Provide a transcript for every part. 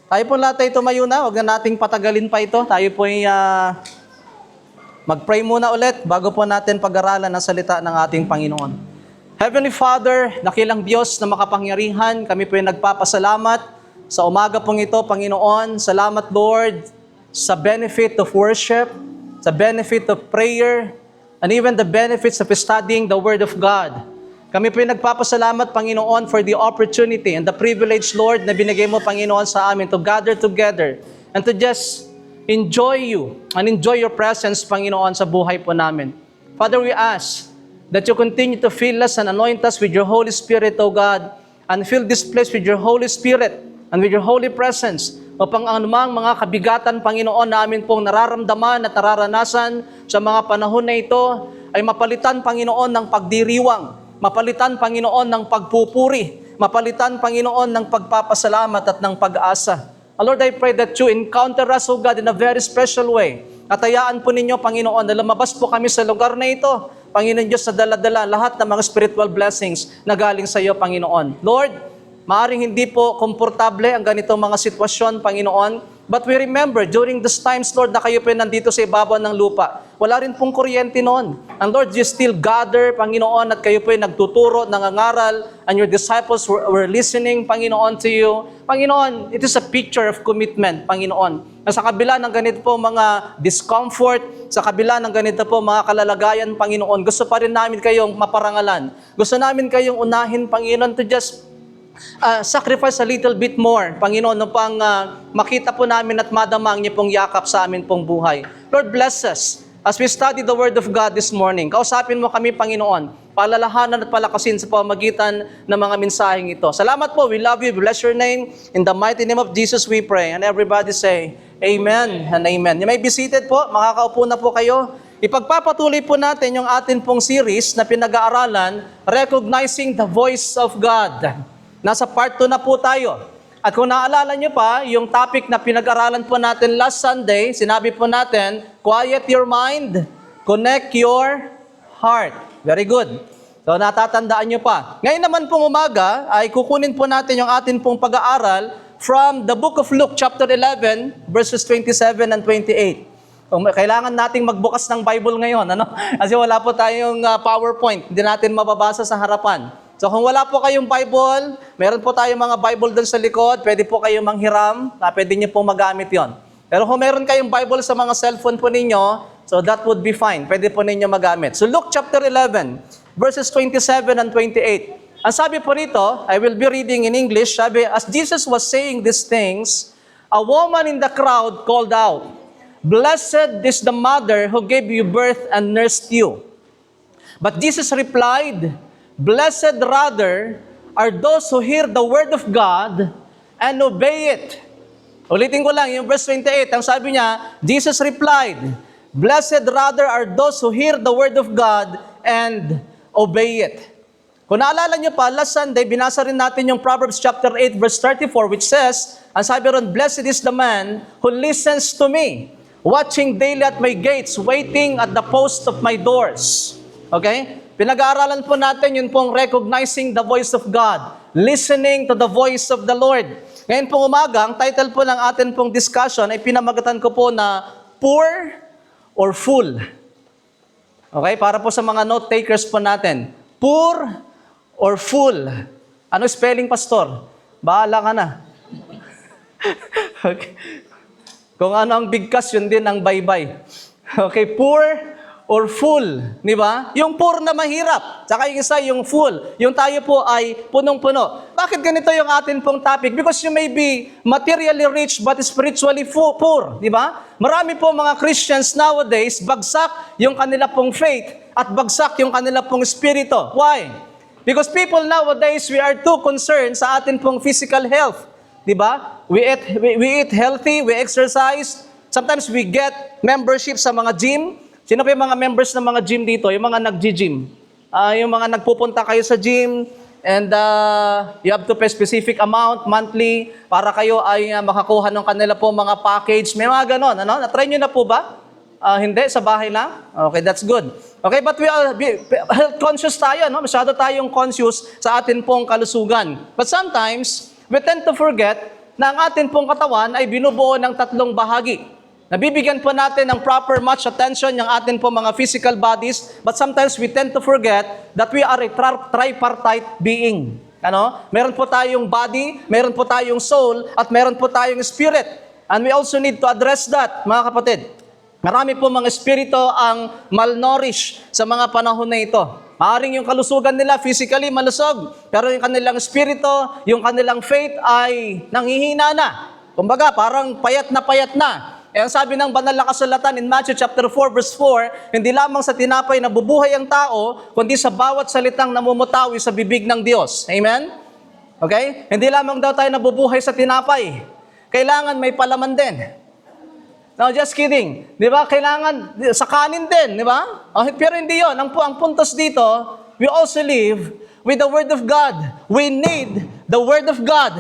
Tayo po lahat ay tumayo na, huwag na nating patagalin pa ito. Tayo po ay mag-pray muna ulit bago po natin pag-aralan ang salita ng ating Panginoon. Heavenly Father, dakilang Diyos na makapangyarihan, kami po ay nagpapasalamat sa umaga pong ito, Panginoon. Salamat, Lord, sa benefit of worship, sa benefit of prayer, and even the benefits of studying the Word of God. Kami po ay nagpapasalamat, Panginoon, for the opportunity and the privilege, Lord, na binigay mo, Panginoon, sa amin to gather together and to just enjoy you and enjoy your presence, Panginoon, sa buhay po namin. Father, we ask that you continue to fill us and anoint us with your Holy Spirit, O God, and fill this place with your Holy Spirit and with your holy presence upang ang anumang mga kabigatan, Panginoon, namin pong nararamdaman at nararanasan sa mga panahon na ito ay mapalitan, Panginoon, ng pagdiriwang, mapalitan, Panginoon, ng pagpupuri, mapalitan, Panginoon, ng pagpapasalamat at ng pag-asa. Lord, I pray that you encounter us, O God, in a very special way. At hayaan po ninyo, Panginoon, na lumabas po kami sa lugar na ito, Panginoon Diyos, na dala-dala lahat ng mga spiritual blessings na galing sa iyo, Panginoon. Lord, maaring hindi po komportable ang ganitong mga sitwasyon, Panginoon, but we remember, during these times, Lord, na kayo po nandito sa ibabaw ng lupa, wala rin pong kuryente noon. And Lord, you still gather, Panginoon, at kayo po nagtuturo, nangangaral, and your disciples were listening, Panginoon, to you. Panginoon, it is a picture of commitment, Panginoon. Na sa kabila ng ganito po mga discomfort, sa kabila ng ganito po mga kalalagayan, Panginoon, gusto pa rin namin kayong maparangalan. Gusto namin kayong unahin, Panginoon, to just sacrifice a little bit more, Panginoon, upang makita po namin at madamang niyo pong yakap sa amin pong buhay. Lord, bless us as we study the Word of God this morning. Kausapin mo kami, Panginoon, palalahanan at palakasin sa pamamagitan ng mga mensaheng ito. Salamat po, we love you, we bless your name. In the mighty name of Jesus we pray. And everybody say, Amen and Amen. You may be seated po, makakaupo na po kayo. Ipagpapatuloy po natin yung atin pong series na pinag-aaralan, Recognizing the Voice of God. Nasa part 2 na po tayo. At kung naalala nyo pa, yung topic na pinag-aralan po natin last Sunday, sinabi po natin, quiet your mind, connect your heart. Very good. So natatandaan nyo pa. Ngayon naman pong umaga, ay kukunin po natin yung atin pong pag-aaral from the book of Luke, chapter 11, verses 27 and 28. Kung kailangan nating magbukas ng Bible ngayon, ano? Kasi wala po tayong PowerPoint, hindi natin mababasa sa harapan. So kung wala po kayong Bible, meron po tayong mga Bible doon sa likod, pwede po kayong manghiram, pwede niyo po magamit yon. Pero kung meron kayong Bible sa mga cellphone po ninyo, so that would be fine, pwede po ninyo magamit. So Luke chapter 11, verses 27 and 28. Ang sabi po rito, I will be reading in English, sabi, as Jesus was saying these things, a woman in the crowd called out, "Blessed is the mother who gave you birth and nursed you." But Jesus replied, "Blessed rather are those who hear the word of God and obey it." Ulitin ko lang, yung verse 28, ang sabi niya, Jesus replied, "Blessed rather are those who hear the word of God and obey it." Kung naalala niyo pa, last Sunday, binasa rin natin yung Proverbs chapter 8, verse 34, which says, ang sabi ron, "Blessed is the man who listens to me, watching daily at my gates, waiting at the post of my doors." Okay? Pinag-aaralan po natin yun pong recognizing the voice of God, listening to the voice of the Lord. Ngayon pong umaga, ang title po ng atin pong discussion ay pinamagatan ko po na poor or full. Okay, para po sa mga note takers po natin. Poor or full. Ano spelling, Pastor? Bahala ka na. Okay. Kung ano ang bigkas, yun din ang baybay. Okay, poor or full, di ba? Yung poor na mahirap, saka yung isa yung full. Yung tayo po ay punong-puno. Bakit ganito yung atin pong topic? Because you may be materially rich but spiritually poor, di ba? Marami po mga Christians nowadays, bagsak yung kanila pong faith at bagsak yung kanila pong spirito. Why? Because people nowadays, we are too concerned sa atin pong physical health. Di ba? We eat healthy, we exercise. Sometimes we get membership sa mga gym. Sino pa yung mga members ng mga gym dito? Yung mga nag-gym. Yung mga nagpupunta kayo sa gym and you have to pay specific amount monthly para kayo ay makakuha ng kanila po mga package. May mga ganon. Ano? Na-try nyo na po ba? Hindi? Sa bahay lang? Okay, that's good. Okay, but we are health conscious tayo. No? Masyado tayong conscious sa atin pong kalusugan. But sometimes, we tend to forget na ang atin pong katawan ay binubuo ng tatlong bahagi. Nabibigyan po natin ng proper much attention yung atin po mga physical bodies, but sometimes we tend to forget that we are a tripartite being. Meron po tayong body, meron po tayong soul, at meron po tayong spirit. And we also need to address that, mga kapatid. Marami po mga espiritu ang malnourished sa mga panahon na ito. Maaring yung kalusugan nila physically malusog, pero yung kanilang espiritu, yung kanilang faith ay nanghihina na. Kumbaga, parang payat na. Ang sabi ng banal na kasulatan in Matthew chapter 4 verse 4, hindi lamang sa tinapay na bubuhay ang tao, kundi sa bawat salitang namumutawi sa bibig ng Diyos. Amen? Okay? Hindi lamang daw tayo nabubuhay sa tinapay. Kailangan may palaman din. No, just kidding. Di ba? Kailangan sa kanin din, di ba? Pero hindi yon. Ang puntos dito, we also live with the Word of God. We need the Word of God.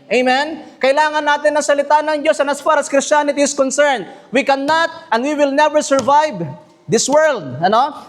Amen? Kailangan natin ng salita ng Diyos, and as far as Christianity is concerned, we cannot and we will never survive this world.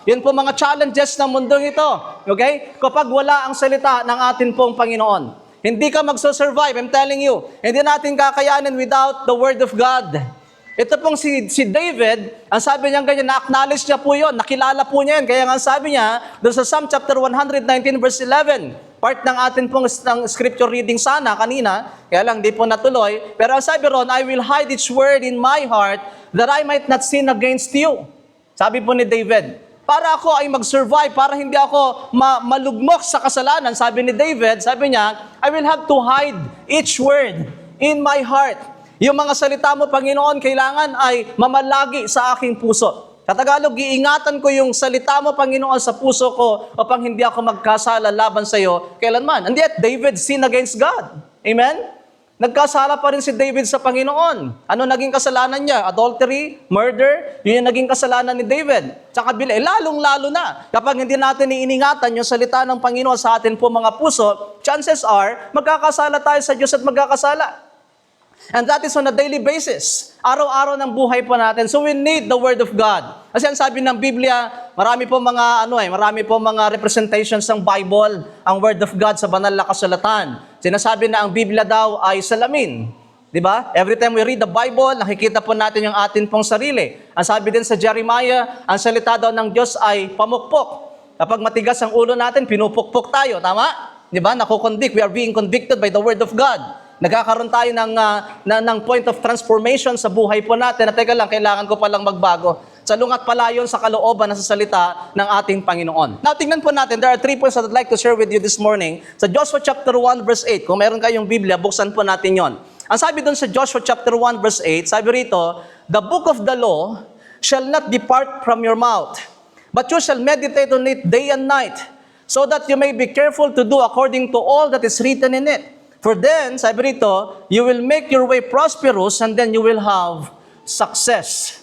Yun po mga challenges ng mundong ito. Okay? Kapag wala ang salita ng atin pong Panginoon. Hindi ka magsusurvive, I'm telling you. Hindi natin kakayanin without the Word of God. Ito pong si David, ang sabi niya ganyan, na-acknowledge niya po yun, nakilala po niya yun. Kaya nga sabi niya, doon sa Psalm chapter 119 verse 11, part ng atin pong scripture reading sana kanina, kaya lang di po natuloy. Pero ang sabi ron, I will hide each word in my heart that I might not sin against you. Sabi po ni David, para ako ay mag-survive, para hindi ako malugmok sa kasalanan, sabi ni David, sabi niya, I will have to hide each word in my heart. Yung mga salita mo, Panginoon, kailangan ay mamalagi sa aking puso. Sa Tagalog, iingatan ko yung salita mo, Panginoon, sa puso ko upang hindi ako magkasala laban sa iyo kailanman. And yet, David sinned against God. Amen? Nagkasala pa rin si David sa Panginoon. Ano naging kasalanan niya? Adultery, murder, yun yung naging kasalanan ni David. Sa kabila, lalong-lalo na. Kapag hindi natin iingatan yung salita ng Panginoon sa atin po mga puso, chances are, magkakasala tayo sa Diyos at magkakasala. And that is on a daily basis. Araw-araw ng buhay po natin. So we need the Word of God. Kasi ang sabi ng Biblia, marami po mga representations ng Bible, ang Word of God sa banal na kasulatan. Sinasabi na ang Biblia daw ay salamin. Di ba? Every time we read the Bible, nakikita po natin yung atin pong sarili. Ang sabi din sa Jeremiah, ang salita daw ng Diyos ay pamukpok. Kapag matigas ang ulo natin, pinupukpok tayo. Tama? Di ba? Nakukonvict. We are being convicted by the Word of God. Nagkakaroon tayo ng point of transformation sa buhay po natin. Teka lang, kailangan ko palang magbago. Salungat pala yun sa kalooban na sa salita ng ating Panginoon. Now, tingnan po natin. There are 3 points that I'd like to share with you this morning. Sa Joshua chapter 1 verse 8, kung meron kayong Biblia, buksan po natin yon. Ang sabi doon sa Joshua chapter 1 verse 8, sabi rito, the book of the law shall not depart from your mouth, but you shall meditate on it day and night, so that you may be careful to do according to all that is written in it. For then, sabi rito, you will make your way prosperous and then you will have success.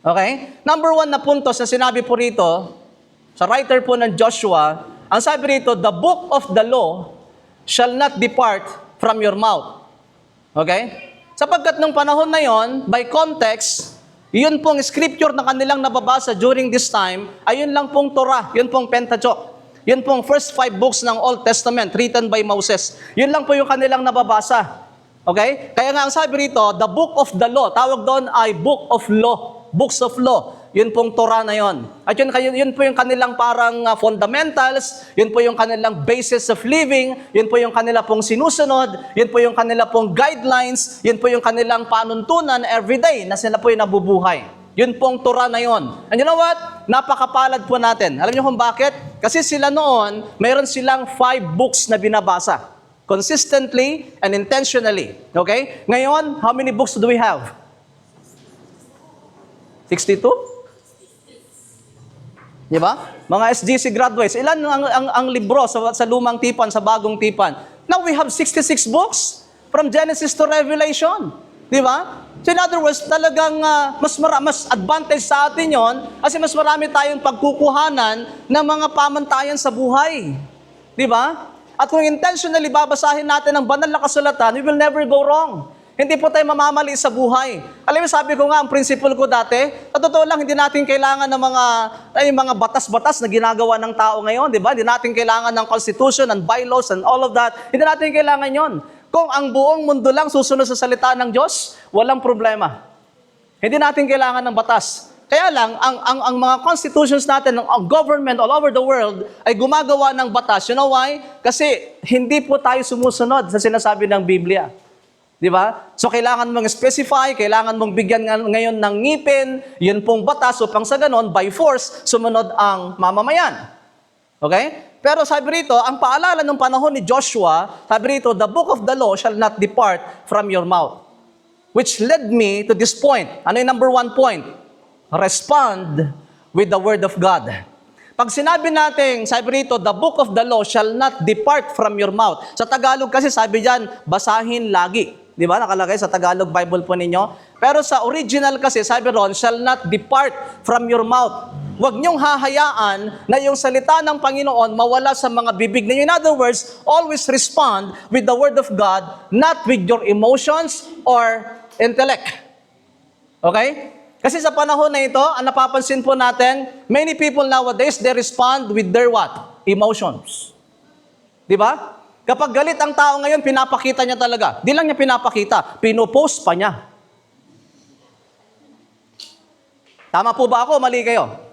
Okay? Number 1 na puntos na sinabi po rito, sa writer po ng Joshua, ang sabi rito, the book of the law shall not depart from your mouth. Okay? Sapagkat nung panahon na yon, by context, yun pong scripture na kanilang nababasa during this time, ay yun lang pong Torah, yun pong Pentateuch. Yun pong first 5 books ng Old Testament written by Moses. Yun lang po yung kanilang nababasa. Okay? Kaya nga ang sabi rito, the book of the law, tawag doon ay book of law, books of law. Yun pong Torah na yun. At yun po yung kanilang parang fundamentals, yun po yung kanilang basis of living, yun po yung kanila pong sinusunod, yun po yung kanila pong guidelines, yun po yung kanilang panuntunan everyday na sila po yung nabubuhay. Yun pong Torah na yun. And you know what? Napakapalad po natin. Alam niyo kung bakit? Kasi sila noon, mayroon silang 5 books na binabasa. Consistently and intentionally. Okay? Ngayon, how many books do we have? 62? Di ba? Mga SGC graduates, ilan ang libro sa lumang tipan, sa bagong tipan? Now we have 66 books from Genesis to Revelation. Di ba? So in other words, talagang mas advantage sa atin yon kasi mas marami tayong pagkukuhanan ng mga pamantayan sa buhay. Di ba? At kung intentionally babasahin natin ang banal na kasulatan, we will never go wrong. Hindi po tayo mamamali sa buhay. Alam mo, sabi ko nga, ang principle ko dati, sa totoo lang, hindi natin kailangan ng mga batas-batas na ginagawa ng tao ngayon, di ba? Hindi natin kailangan ng constitution and bylaws and all of that. Hindi natin kailangan yon. Kung ang buong mundo lang susunod sa salita ng Diyos, walang problema. Hindi natin kailangan ng batas. Kaya lang, ang mga constitutions natin, ang government all over the world, ay gumagawa ng batas. You know why? Kasi hindi po tayo sumusunod sa sinasabi ng Biblia. Di ba? So kailangan mong specify, kailangan mong bigyan ngayon ng ngipin, yun pong batas upang sa ganon, by force, sumunod ang mamamayan. Okay? Pero sabi rito, ang paalala ng panahon ni Joshua, sabi rito, the book of the law shall not depart from your mouth. Which led me to this point. Ano yung number 1 point? Respond with the word of God. Pag sinabi natin, sabi rito, the book of the law shall not depart from your mouth. Sa Tagalog kasi sabi dyan, basahin lagi. Di ba? Nakalagay sa Tagalog Bible po ninyo. Pero sa original kasi, sabi ron, shall not depart from your mouth. Huwag niyong hahayaan na yung salita ng Panginoon mawala sa mga bibig ninyo. In other words, always respond with the word of God, not with your emotions or intellect. Okay? Kasi sa panahon na ito, ang napapansin po natin, many people nowadays, they respond with their what? Emotions. Di ba? Kapag galit ang tao ngayon, pinapakita niya talaga. Di lang niya pinapakita, pinopost pa niya. Tama po ba ako? Mali kayo?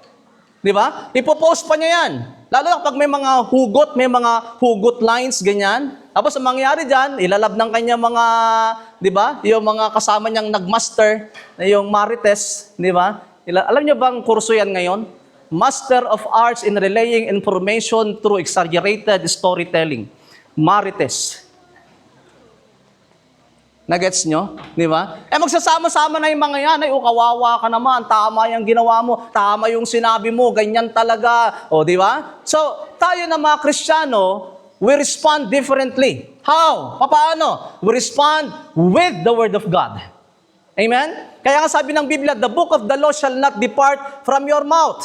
Di ba? Ipopost pa niya yan. Lalo na kapag may mga hugot lines, ganyan. Tapos ang mangyari dyan, ilalab ng kanya mga, di ba? Yung mga kasama niyang nagmaster, yung Marites, di ba? Alam niyo bang kurso yan ngayon? Master of Arts in Relaying Information Through Exaggerated Storytelling. Marites. Nagets nyo? Di ba? Magsasama-sama na yung mga yan. Ay, kawawa ka naman. Tama yung ginawa mo. Tama yung sinabi mo. Ganyan talaga. O, di ba? So, tayo na mga Kristiyano, we respond differently. How? Paano? We respond with the Word of God. Amen? Kaya nga sabi ng Biblia, the book of the law shall not depart from your mouth.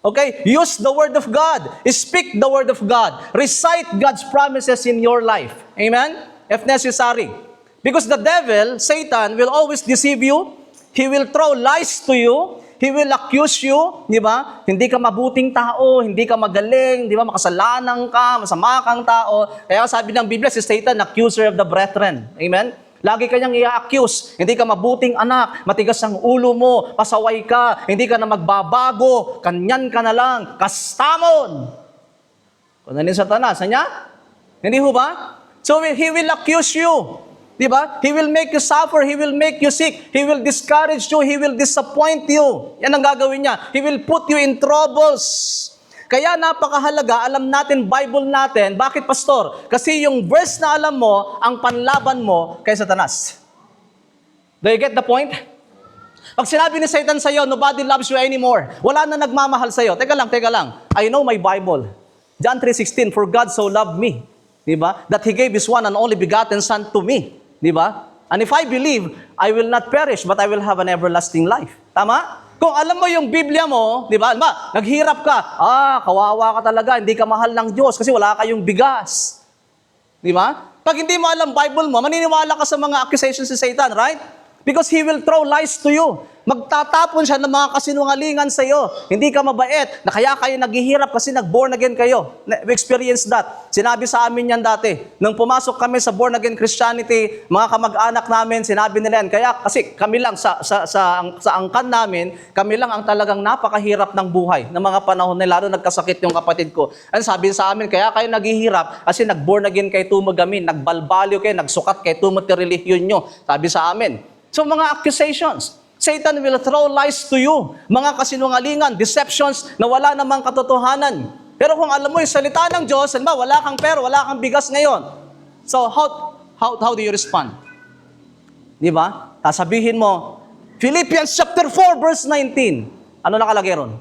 Okay? Use the Word of God. Speak the Word of God. Recite God's promises in your life. Amen? If necessary. Because the devil, Satan, will always deceive you. He will throw lies to you. He will accuse you, di ba? Hindi ka mabuting tao, hindi ka magaling, di ba? Makasalanan ka, masama kang tao. Kaya sabi ng Biblia, si Satan, accuser of the brethren. Amen? Lagi kanyang i-accuse. Hindi ka mabuting anak, matigas ang ulo mo, pasaway ka, hindi ka na magbabago, kanyan ka na lang, kastamon. Kung ano yung Satanas, niya? Hindi ho ba? So he will accuse you. Diba? He will make you suffer. He will make you sick. He will discourage you. He will disappoint you. Yan ang gagawin niya. He will put you in troubles. Kaya napakahalaga, alam natin, Bible natin. Bakit, Pastor? Kasi yung verse na alam mo, ang panlaban mo kay Satanas. Do you get the point? Pag sinabi ni Satan sa'yo, nobody loves you anymore. Wala na nagmamahal sa'yo. Teka lang. I know my Bible. John 3:16, for God so loved me. Diba? That He gave His one and only begotten Son to me. Diba? And if I believe, I will not perish, but I will have an everlasting life. Tama? Kung alam mo yung Biblia mo, diba? Naghirap ka, kawawa ka talaga, hindi ka mahal ng Diyos kasi wala kayong bigas. Diba? Pag hindi mo alam Bible mo, maniniwala ka sa mga accusations ni Satan, right? Because he will throw lies to you. Magtatapon siya ng mga kasinungalingan sa iyo. Hindi ka mabait. Na kaya kayo naghihirap kasi nag-born again kayo. We experienced that. Sinabi sa amin yan dati. Nung pumasok kami sa born again Christianity, mga kamag-anak namin, sinabi nila yan. Kaya kasi kami lang sa angkan namin, kami lang ang talagang napakahirap ng buhay ng mga panahon nila. Lalo nagkasakit yung kapatid ko. Ano sabi sa amin, kaya kayo naghihirap kasi nag-born again kayo tumagamin, nagbalbalyo kayo, nagsukat kayo tumati relihiyon nyo. Sabi sa amin. So mga accusations. Satan will throw lies to you. Mga kasinungalingan, deceptions na wala namang katotohanan. Pero kung alam mo yung salita ng Diyos, wala kang pera, wala kang bigas ngayon. So how do you respond? Di ba? Sasabihin mo, Philippians chapter 4 verse 19. Ano nakalagay ron?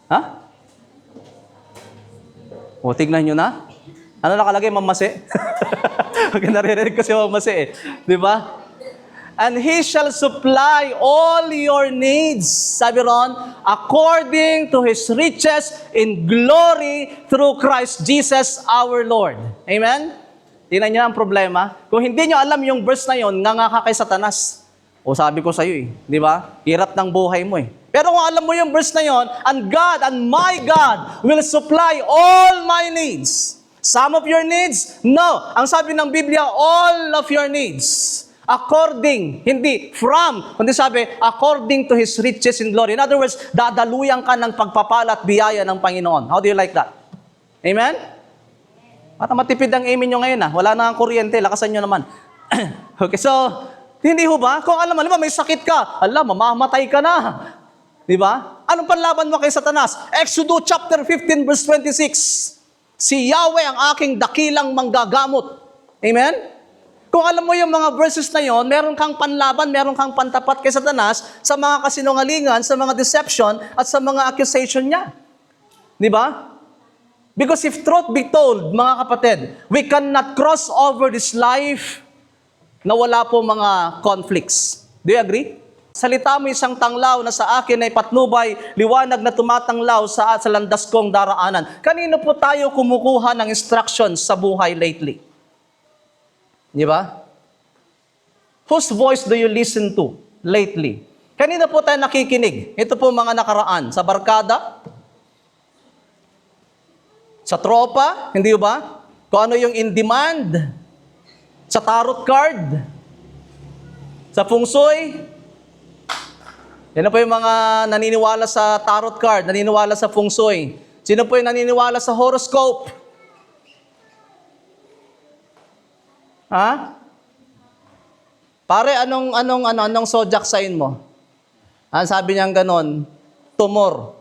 Ha? O, tignan nyo na. Ano nakalagay, Mamase? Pag naririnig ko si Mamase eh. Di ba? And He shall supply all your needs, sabi ron, according to His riches in glory through Christ Jesus our Lord. Amen? Tingnan niyo ang problema. Kung hindi niyo alam yung verse na yon, nga ka kay Satanas. O sabi ko sa iyo eh, di ba? Hirap ng buhay mo eh. Pero kung alam mo yung verse na yon, and God, and my God, will supply all my needs. Some of your needs? No. Ang sabi ng Biblia, all of your needs. According, hindi from, kundi sabi, according to His riches in glory. In other words, dadaluyan ka ng pagpapala at biyaya ng Panginoon. How do you like that? Amen? Para matipid ang amen nyo ngayon. Wala na ang kuryente, lakasan nyo naman. Okay, so, hindi ho ba? Kung alam mo, may sakit ka, mamamatay ka na. Di ba? Anong panlaban mo kay Satanas? Exodus chapter 15 verse 26. Si Yahweh ang aking dakilang manggagamot. Amen? Kung alam mo yung mga verses na yon, meron kang panlaban, meron kang pantapat kay Satanas sa mga kasinungalingan, sa mga deception, at sa mga accusation niya. Di ba? Because if truth be told, mga kapatid, we cannot cross over this life na wala po mga conflicts. Do you agree? Salita mo isang tanglaw na sa akin ay patnubay, liwanag na tumatanglaw sa landas kong daraanan. Kanino po tayo kumukuha ng instructions sa buhay lately? Di ba? Whose voice do you listen to lately? Kanino po tayo nakikinig? Ito po mga nakaraan. Sa barkada? Sa tropa? Hindi ba? Kung ano yung in demand? Sa tarot card? Sa feng shui? Yan po yung mga naniniwala sa tarot card, naniniwala sa feng shui. Sino po yung naniniwala sa horoscope? Ha? Pare, anong zodiac sign mo? Sabi niya ganon, tumor.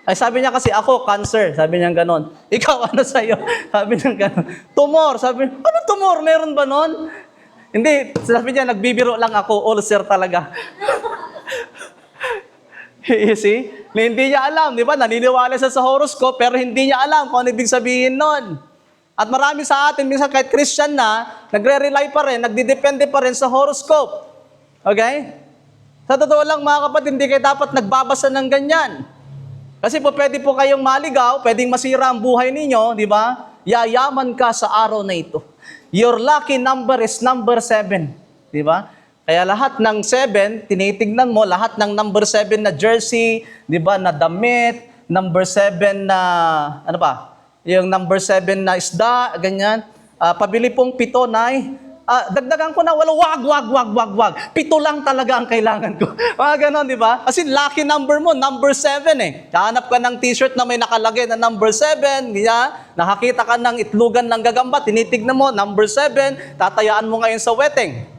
Ay, sabi niya kasi ako, cancer. Sabi niya ganon. Ikaw, ano sa'yo? Sabi niya ganon. Tumor. Sabi niya, ano tumor? Meron ba nun? Hindi. Sabi niya, nagbibiro lang ako. Ulcer talaga. You see? Hindi niya alam, di ba? Naniniwala siya sa horoscope, pero hindi niya alam kung ano ibig sabihin nun. At marami sa atin, minsan kahit Christian na, nagre-rely pa rin, nagdidepende pa rin sa horoscope. Okay? Sa totoo lang, mga kapatid, hindi kayo dapat nagbabasa ng ganyan. Kasi po, pwede po kayong maligaw, pwedeng masira ang buhay ninyo, di ba? Yayaman ka sa araw na ito. Your lucky number is number 7. Di ba? Kaya lahat ng 7, tinitignan mo, lahat ng number 7 na jersey, di ba, na damit, number 7 na, ano pa, yung number 7 na isda, ganyan. Pabili pong 7, Nay. Dagdagan ko na, wag. 7 lang talaga ang kailangan ko. Mga ganon, di ba? Kasi lucky number mo, number 7 eh. Hanap ka ng t-shirt na may nakalagay na number 7, ganyan. Nakakita ka ng itlugan ng gagamba, tinitignan mo, number 7, tatayaan mo ngayon sa wedding.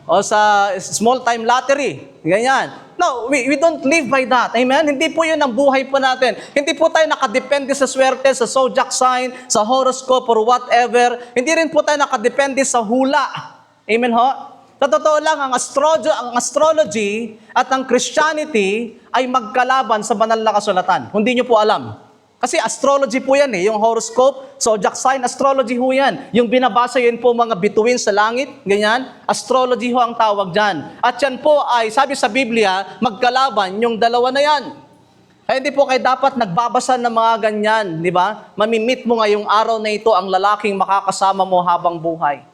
O sa small time lottery. Ganyan. No, we don't live by that. Amen? Hindi po yun ang buhay po natin. Hindi po tayo nakadepende sa swerte, sa zodiac sign, sa horoscope or whatever. Hindi rin po tayo nakadepende sa hula. Amen ho? Sa totoo lang, ang astrology at ang Christianity ay magkalaban sa banal na kasulatan. Hindi nyo po alam. Kasi astrology po yan yung horoscope, zodiac sign, astrology ho yan. Yung binabasa yun po mga bituin sa langit, ganyan, astrology ho ang tawag dyan. At yan po ay, sabi sa Biblia, magkalaban yung dalawa na yan. Kaya hindi po kayo dapat nagbabasa ng mga ganyan, di ba? Mamimit mo ngayong araw na ito ang lalaking makakasama mo habang buhay.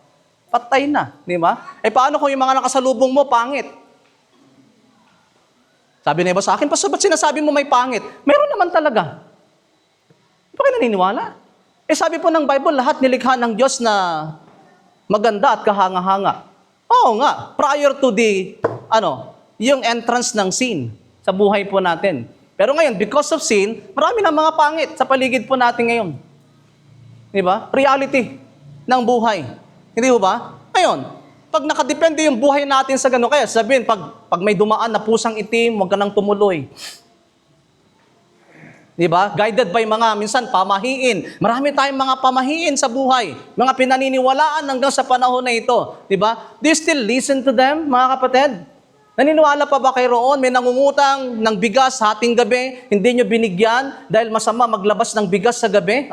Patay na, di ba? Paano kung yung mga nakasalubong mo, pangit? Sabi na iba sa akin, ba't sinasabi mo may pangit? Meron naman talaga. Hindi pa kayo naniniwala? Sabi po ng Bible, lahat nilikha ng Diyos na maganda at kahanga-hanga. Oo nga, prior to yung entrance ng sin sa buhay po natin. Pero ngayon, because of sin, marami ng mga pangit sa paligid po natin ngayon. Di ba? Reality ng buhay. Hindi ba? Ngayon, pag nakadepende yung buhay natin sa gano'n, kaya sabihin, pag may dumaan na pusang itim, huwag ka nang tumuloy. Diba? Guided by mga, minsan, pamahiin. Marami tayong mga pamahiin sa buhay. Mga pinaniniwalaan hanggang sa panahon na ito. Diba? Do you still listen to them, mga kapatid? Naniniwala pa ba kayo roon? May nangungutang ng bigas hating gabi, hindi nyo binigyan dahil masama maglabas ng bigas sa gabi?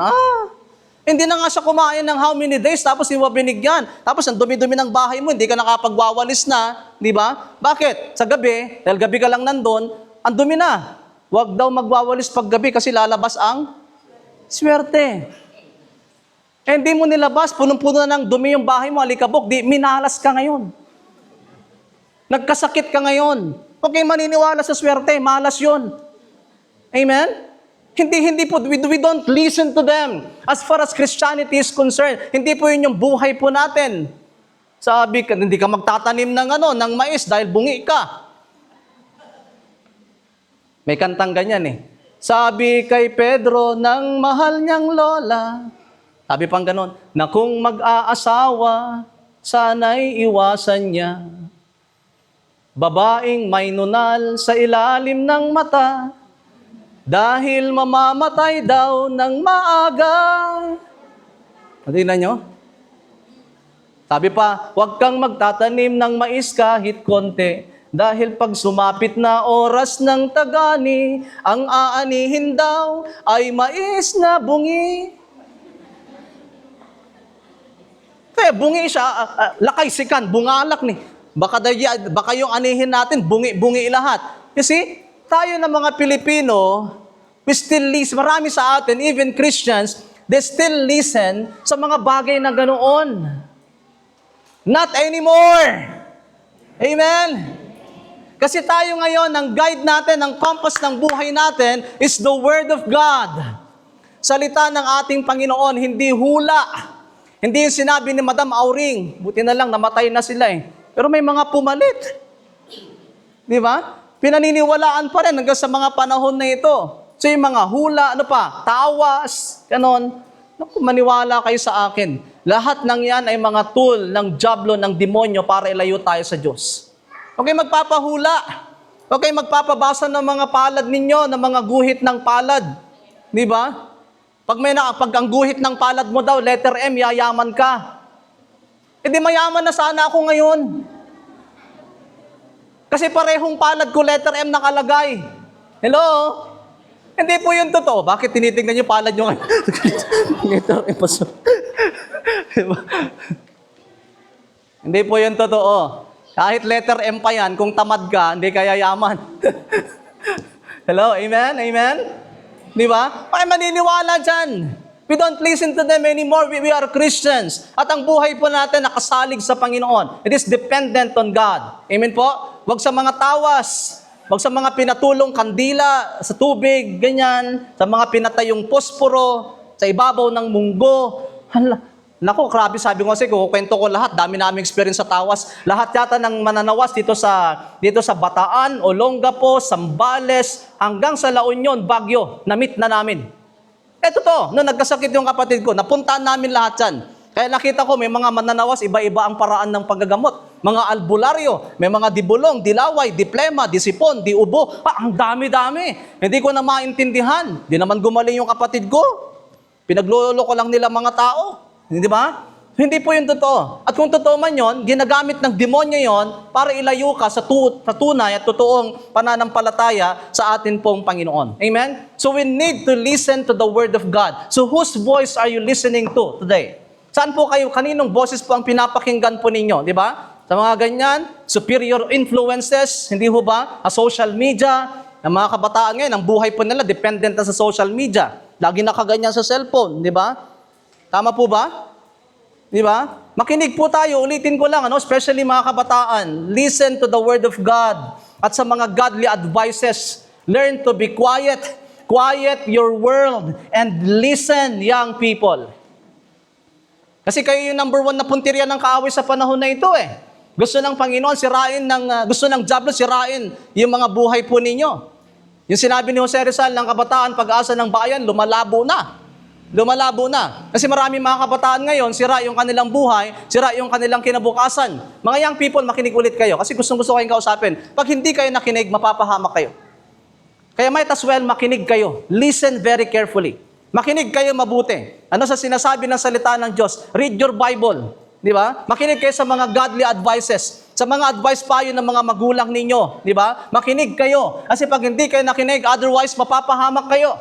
Hindi na nga siya kumain ng how many days, tapos hindi mo binigyan. Tapos ang dumi-dumi ng bahay mo, hindi ka nakapagwawalis na. Diba? Bakit? Sa gabi, dahil gabi ka lang nandun, ang dumi na. Huwag daw magwawalis paggabi kasi lalabas ang swerte. Hindi mo nilabas, punong-puno na ng dumi yung bahay mo, alikabok, minalas ka ngayon. Nagkasakit ka ngayon. Huwag kayong maniniwala sa swerte, malas yun. Amen? Hindi po, we don't listen to them. As far as Christianity is concerned, hindi po yun yung buhay po natin. Sabi ka, hindi ka magtatanim ng mais dahil bungi ka. May kantang ganyan eh. Sabi kay Pedro ng mahal niyang lola, sabi pang ganon, na kung mag-aasawa, sana'y iwasan niya. Babaeng may nunal sa ilalim ng mata, dahil mamamatay daw ng maaga. Tingnan nyo? Sabi pa, huwag kang magtatanim ng mais kahit konti, dahil pag sumapit na oras ng tagani, ang aanihin daw ay mais na bungi. Kaya bungi siya, lakay sikan, bungalak ni. Baka yung anihin natin, bungi lahat. You see, tayo na mga Pilipino, we still listen, marami sa atin, even Christians, they still listen sa mga bagay na ganoon. Not anymore. Amen? Kasi tayo ngayon, ang guide natin, ang compass ng buhay natin is the Word of God. Salita ng ating Panginoon, hindi hula. Hindi yung sinabi ni Madam Auring, buti na lang, namatay na sila eh. Pero may mga pumalit. Di ba? Pinaniniwalaan pa rin hanggang sa mga panahon na ito. So yung mga hula, tawas, ganon. Naku, maniwala kayo sa akin. Lahat ng yan ay mga tool ng dyablo, ng demonyo para ilayo tayo sa Diyos. Okay, magpapahula. Okay, magpapabasa ng mga palad ninyo, ng mga guhit ng palad. Di ba? Pag ang guhit ng palad mo daw, letter M, yayaman ka. E di mayaman na sana ako ngayon. Kasi parehong palad ko, letter M nakalagay. Hello? Hindi po yun totoo. Bakit tinitingnan niyo palad niyo ngayon? Letter M pa diba? Hindi po yun totoo. Kahit letter M pa yan, kung tamad ka, hindi ka yayaman. Hello? Amen? Amen? Di ba? Ay, maniniwala dyan. We don't listen to them anymore. We are Christians. At ang buhay po natin nakasalig sa Panginoon. It is dependent on God. Amen po? Huwag sa mga tawas. Huwag sa mga pinatulong kandila sa tubig, ganyan. Sa mga pinatayong posporo, sa ibabaw ng munggo. Naku, grabe sabi ko kasi, kukwento ko lahat. Dami namin experience sa tawas. Lahat yata ng mananawas dito sa Bataan, Olongapo, Sambales, hanggang sa La Union, Baguio, na-meet na namin. Totoo, nung nagkasakit yung kapatid ko, napuntaan namin lahat yan. Kaya nakita ko, may mga mananawas, iba-iba ang paraan ng paggagamot. Mga albularyo, may mga dibulong, dilaway, diplema, disipon, diubo. Ang dami-dami. Hindi ko na maintindihan. Di naman gumaling yung kapatid ko. Pinaglolo ko lang nila mga tao. Hindi ba? Hindi po yung totoo. At kung totoo man yon, ginagamit ng demonyo yon para ilayo ka sa tunay at totoong pananampalataya sa atin pong Panginoon. Amen? So we need to listen to the Word of God. So whose voice are you listening to today? Saan po kayo, kaninong boses po ang pinapakinggan po ninyo? Di ba? Sa mga ganyan, superior influences, hindi ho ba? Sa social media, ang mga kabataan ngayon, ang buhay po nila dependent na sa social media. Lagi nakaganyan sa cellphone, di ba? Tama po ba? Di ba? Makinig po tayo, ulitin ko lang, especially mga kabataan, listen to the Word of God at sa mga godly advices. Learn to be quiet. Quiet your world and listen, young people. Kasi kayo yung number 1 na puntirya ng kaaway sa panahon na ito eh. Gusto ng Panginoon gusto ng diablo sirain yung mga buhay po ninyo. Yung sinabi ni Jose Rizal ng kabataan, pag-asa ng bayan, lumalabo na. Lumalabo na. Kasi marami mga kabataan ngayon, sira yung kanilang buhay, sira yung kanilang kinabukasan. Mga young people, makinig ulit kayo. Kasi gustong-gusto kayong kausapin. Pag hindi kayo nakinig, mapapahamak kayo. Kaya might as well makinig kayo. Listen very carefully. Makinig kayo mabuti. Ano sa sinasabi ng salita ng Diyos? Read your Bible. Di ba? Makinig kayo sa mga godly advices. Sa mga advice payo ng mga magulang ninyo. Di ba? Makinig kayo. Kasi pag hindi kayo nakinig, otherwise mapapahamak kayo.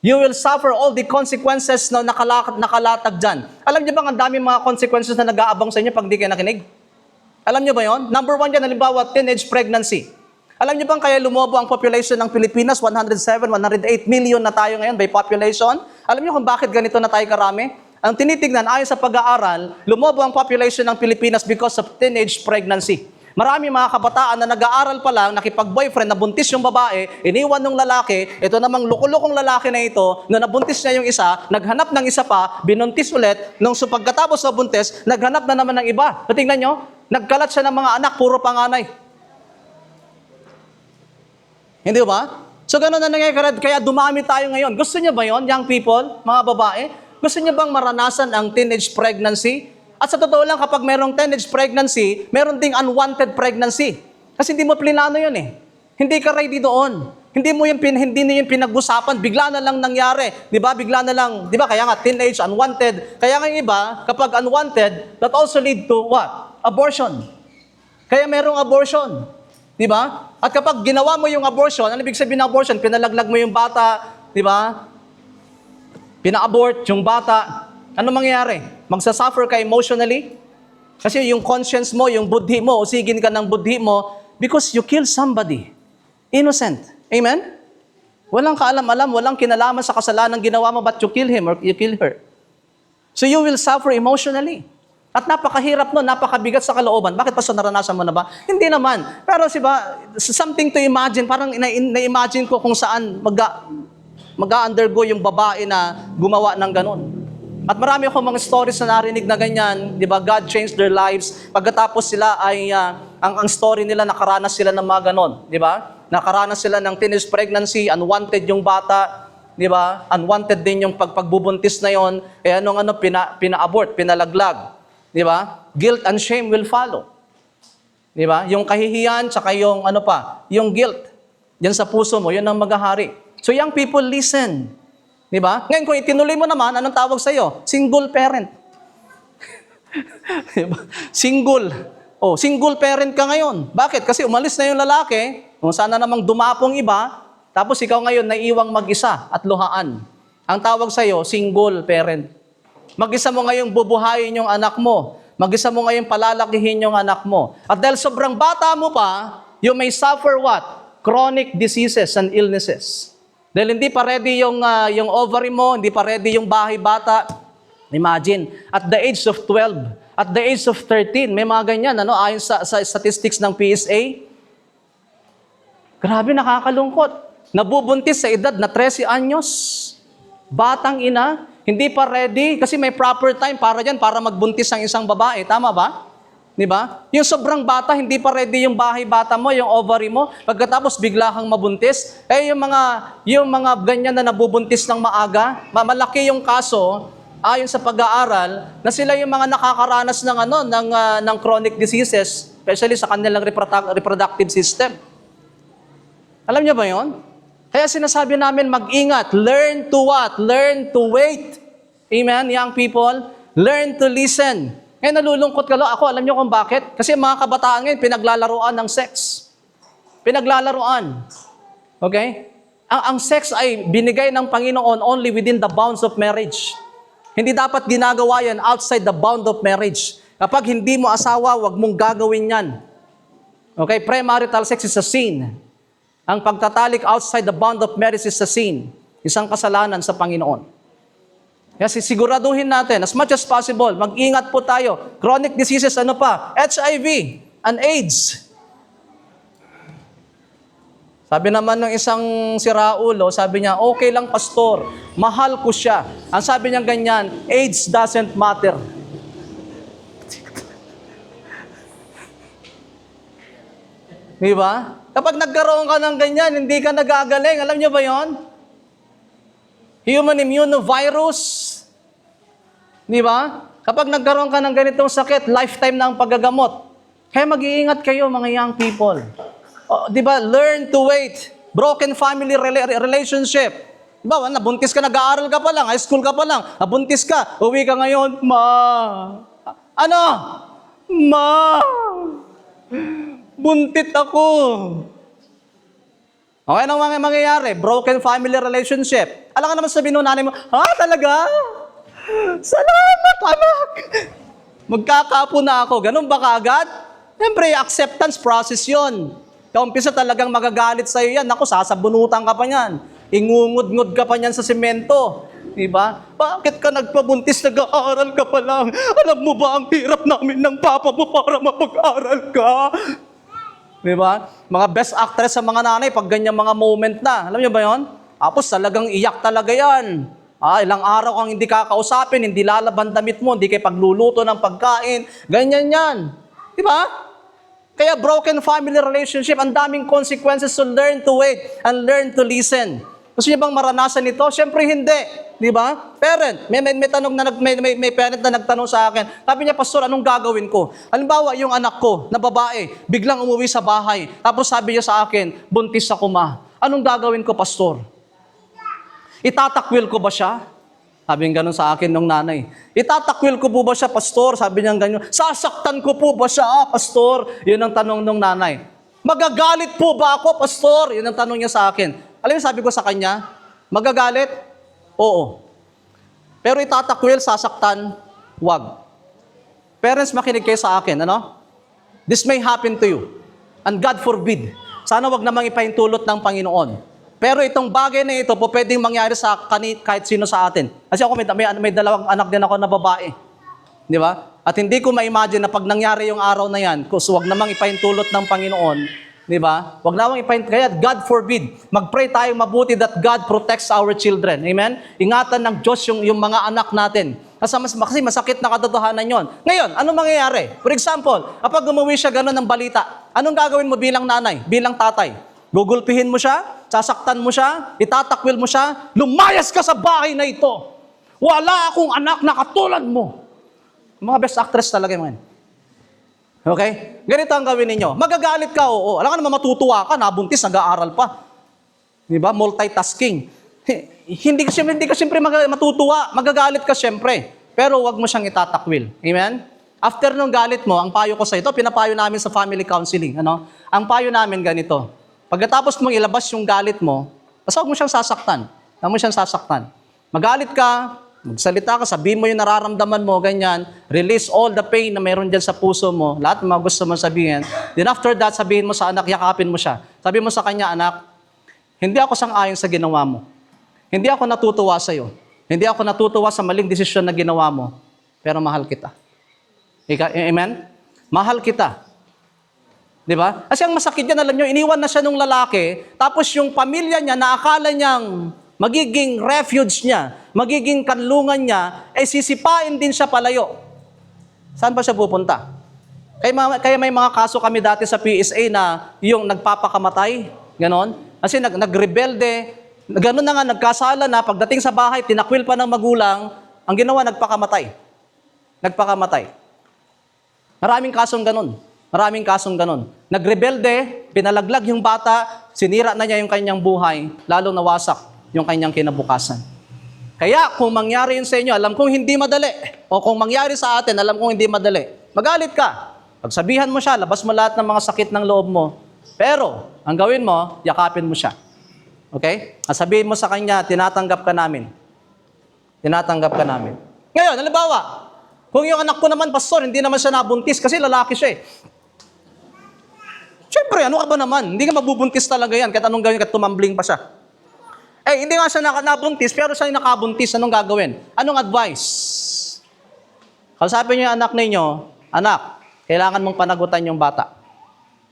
You will suffer all the consequences na nakalatag dyan. Alam niyo ba ang daming mga consequences na nag-aabang sa inyo pag di kayo nakinig? Alam niyo ba yon? Number 1 yan, halimbawa, teenage pregnancy. Alam niyo bang kaya lumobo ang population ng Pilipinas? 107, 108 million na tayo ngayon by population. Alam niyo kung bakit ganito na tayo karami? Ang tinitignan, ayon sa pag-aaral, lumobo ang population ng Pilipinas because of teenage pregnancy. Marami mga kabataan na nag-aaral pa lang, nakipag-boyfriend, nabuntis yung babae, iniwan ng lalaki, ito namang lukulukong lalaki na ito, na nabuntis niya yung isa, naghanap ng isa pa, binuntis ulit, nung pagkatapos sa buntis, naghanap na naman ng iba. So, tingnan nyo, nagkalat siya ng mga anak, puro panganay. Hindi ba? So, ganun na nangyayari, kaya dumami tayo ngayon. Gusto niyo ba yon, young people, mga babae? Gusto niyo bang maranasan ang teenage pregnancy? At sa totoo lang, kapag merong teenage pregnancy, meron ding unwanted pregnancy. Kasi hindi mo plinano yun eh. Hindi ka ready doon. Hindi niyo yung pinag-usapan, bigla na lang nangyari. Di ba? Bigla na lang, di ba? Kaya nga, teenage, unwanted. Kaya nga yung iba, kapag unwanted, that also lead to what? Abortion. Kaya merong abortion. Di ba? At kapag ginawa mo yung abortion, ano ibig sabihin ng abortion? Pinalaglag mo yung bata, di ba? Pina-abort yung bata. Ano mangyayari? Magsasuffer ka emotionally? Kasi yung conscience mo, yung budhi mo, usigin ka ng budhi mo because you kill somebody. Innocent. Amen? Walang kaalam-alam, walang kinalaman sa kasalanan ginawa mo, but you kill him or you kill her. So you will suffer emotionally. At napakahirap nun, napakabigat sa kalooban. Bakit pa naranasan mo na ba? Hindi naman. Pero siba, something to imagine, parang na-imagine ko kung saan mag-undergo yung babae na gumawa ng ganun. At marami akong mga stories na narinig na ganyan, di ba? God changed their lives. Pagkatapos sila ay, ang story nila, nakaranas sila ng mga ganon, di ba? Nakaranas sila ng teenage pregnancy, unwanted yung bata, di ba? Unwanted din yung pagbubuntis na yon. Kaya pina-abort, pinalaglag, di ba? Guilt and shame will follow. Di ba? Yung kahihiyan, tsaka yung yung guilt. Yan sa puso mo, yun ang maghahari. So young people, listen. Di ba? Ngayon, kung itinuloy mo naman, anong tawag sa'yo? Single parent. Diba? Single. Oh, single parent ka ngayon. Bakit? Kasi umalis na yung lalaki, kung sana namang dumapong iba, tapos ikaw ngayon naiiwang mag-isa at luhaan. Ang tawag sa'yo, single parent. Mag-isa mo ngayong bubuhayin yung anak mo. Mag-isa mo ngayong palalakihin yung anak mo. At dahil sobrang bata mo pa, you may suffer what? Chronic diseases and illnesses. Dahil hindi pa ready yung ovary mo, hindi pa ready yung bahay bata. Imagine, at the age of 12, at the age of 13, may mga ganyan, ayon sa statistics ng PSA. Grabe, nakakalungkot. Nabubuntis sa edad na 13 anyos. Batang ina, hindi pa ready, kasi may proper time para magbuntis ang isang babae. Tama ba? Di ba? Yung sobrang bata, hindi pa ready yung bahay bata mo, yung ovary mo, pagkatapos bigla kang mabuntis. Yung mga ganyan na nabubuntis ng maaga, malaki yung kaso, ayon sa pag-aaral, na sila yung mga nakakaranas ng chronic diseases, especially sa kanilang reproductive system. Alam niyo ba yon? Kaya sinasabi namin, mag-ingat. Learn to what? Learn to wait. Amen, young people? Learn to listen. Ngayon nalulungkot ka ako, alam niyo kung bakit? Kasi mga kabataan ngayon, pinaglalaroan ng sex. Pinaglalaroan. Okay? Ang sex ay binigay ng Panginoon only within the bounds of marriage. Hindi dapat ginagawa yan outside the bound of marriage. Kapag hindi mo asawa, wag mong gagawin yan. Okay? Premarital sex is a sin. Ang pagtatalik outside the bound of marriage is a sin. Isang kasalanan sa Panginoon. Kasi siguraduhin natin, as much as possible, mag-ingat po tayo. Chronic diseases, HIV and AIDS. Sabi naman ng isang si Raulo, sabi niya, okay lang pastor, mahal ko siya. Ang sabi niya ganyan, AIDS doesn't matter. Di ba? Kapag nagkaroon ka ng ganyan, hindi ka nagagaling. Alam niyo ba yon? Human immunovirus. Di ba? Kapag nagkaroon ka ng ganitong sakit, lifetime na ang paggagamot. Kaya mag-iingat kayo, mga young people. Di ba? Learn to wait. Broken family relationship. Di ba? Nabuntis ka, nag-aaral ka pa lang, high school ka pa lang, nabuntis ka, uwi ka ngayon, Ma. Ano? Ma. Buntit ako. Okay, anong mangyayari? Broken family relationship. Alam ka naman sabihin ng nanay mo, talaga? Salamat, anak! Magkakapo na ako. Ganun ba kaagad? Siyempre, acceptance process yun. Kaumpisa talagang magagalit sa'yo yan. Naku, sasabunutan ka pa yan. Ingungud-ngud ka pa yan sa semento. Diba? Bakit ka nagpabuntis? Nag-aaral ka pa lang. Alam mo ba ang hirap namin ng papa mo para mapag-aral ka? Diba? Mga best actress sa mga nanay, pag ganyan mga moment na. Alam niyo ba yon? Tapos talagang iyak talaga yan. Ilang araw kang hindi kakausapin, hindi lalaban damit mo, hindi kayo pagluluto ng pagkain. Ganyan yan. Diba? Kaya broken family relationship, ang daming consequences, so learn to wait and learn to listen. Gusto niyo bang maranasan ito? Siyempre hindi. Di ba? Parent, may parent na nagtanong sa akin. Sabi niya, Pastor, anong gagawin ko? Halimbawa, yung anak ko na babae, biglang umuwi sa bahay. Tapos sabi niya sa akin, buntis ako ma. Anong gagawin ko, Pastor? Itatakwil ko ba siya? Sabi niya gano'n sa akin nung nanay. Itatakwil ko po ba siya, Pastor? Sabi niya gano'n. Sasaktan ko po ba siya, Pastor? Yun ang tanong nung nanay. Magagalit po ba ako, Pastor? Yun ang tanong niya sa akin. Alam mo, sabi ko sa kanya, magagalit? Oo. Pero itatakwil, sasaktan, wag. Parents, makinig kayo sa akin, ano? This may happen to you. And God forbid. Sana wag namang ipahintulot ng Panginoon. Pero itong bagay na ito po pwedeng mangyari sa kahit sino sa atin. Kasi ako may dalawang anak din ako na babae. Di ba? At hindi ko ma-imagine na pag nangyari yung araw na yan, so wag namang ipahintulot ng Panginoon. Di ba? Wag namang kaya God forbid. Mag-pray tayo mabuti that God protects our children. Amen? Ingatan ng Diyos yung mga anak natin. Kasi masakit na katotohanan yon. Ngayon, anong mangyayari? For example, kapag umuwi siya gano'n ng balita, anong gagawin mo bilang nanay, bilang tatay? Gugulpihin mo siya? Sasaktan mo siya? Itatakwil mo siya? Lumayas ka sa bahay na ito! Wala akong anak na katulad mo! Mga best actress talaga yun. Okay? Ganito ang gawin ninyo. Magagalit ka, oo. Alam ka naman matutuwa ka, nabuntis, nag-aaral pa. Di ba? Multitasking. Hindi ka siyempre matutuwa. Magagalit ka siyempre. Pero wag mo siyang itatakwil. Amen? After nung galit mo, ang payo ko sa ito, pinapayo namin sa family counseling. Ano? Ang payo namin ganito. Pagkatapos mong ilabas yung galit mo, basta wag mo siyang sasaktan. Wag mo siyang sasaktan. Magalit ka, magsalita ka, sabihin mo yung nararamdaman mo, ganyan. Release all the pain na mayroon dyan sa puso mo. Lahat ng mga gusto mo sabihin. Then after that, sabihin mo sa anak, yakapin mo siya. Sabihin mo sa kanya, anak, hindi ako sang-ayon sa ginawa mo. Hindi ako natutuwa sa iyo. Hindi ako natutuwa sa maling desisyon na ginawa mo. Pero mahal kita. Amen? Mahal kita. Di ba? Kasi ang masakit yan, alam nyo, iniwan na siya nung lalaki, tapos yung pamilya niya na akala niyang magiging refuge niya, magiging kanlungan niya, ay sisipain din siya palayo. Saan ba siya pupunta? Kaya may mga kaso kami dati sa PSA na yung nagpapakamatay, ganon. Kasi nagrebelde, ganon na nga, nagkasala na, pagdating sa bahay, tinakwil pa ng magulang, ang ginawa, nagpakamatay. Nagpakamatay. Maraming kasong ganon. Maraming kasong ganon. Nagrebelde, pinalaglag yung bata, sinira na niya yung kanyang buhay, lalo nawasak yung kanyang kinabukasan. Kaya kung mangyari yun sa inyo, alam kong hindi madali. O kung mangyari sa atin, alam kong hindi madali. Magalit ka. Pagsabihan mo siya, labas mo lahat ng mga sakit ng loob mo. Pero, ang gawin mo, yakapin mo siya. Okay? At sabihin mo sa kanya, tinatanggap ka namin. Tinatanggap ka namin. Ngayon, halimbawa, kung yung anak ko naman, Pastor, hindi naman siya nabuntis kasi lalaki siya eh. Siyempre, ano ka ba naman? Hindi ka mabubuntis talaga yan kahit anong gawin, kahit tumambling pa siya. Eh, hindi nga siya nabuntis, pero siya yung nakabuntis. Anong gagawin? Anong advice? Kausapin niyo yung anak ninyo, anak, kailangan mong panagutan yung bata.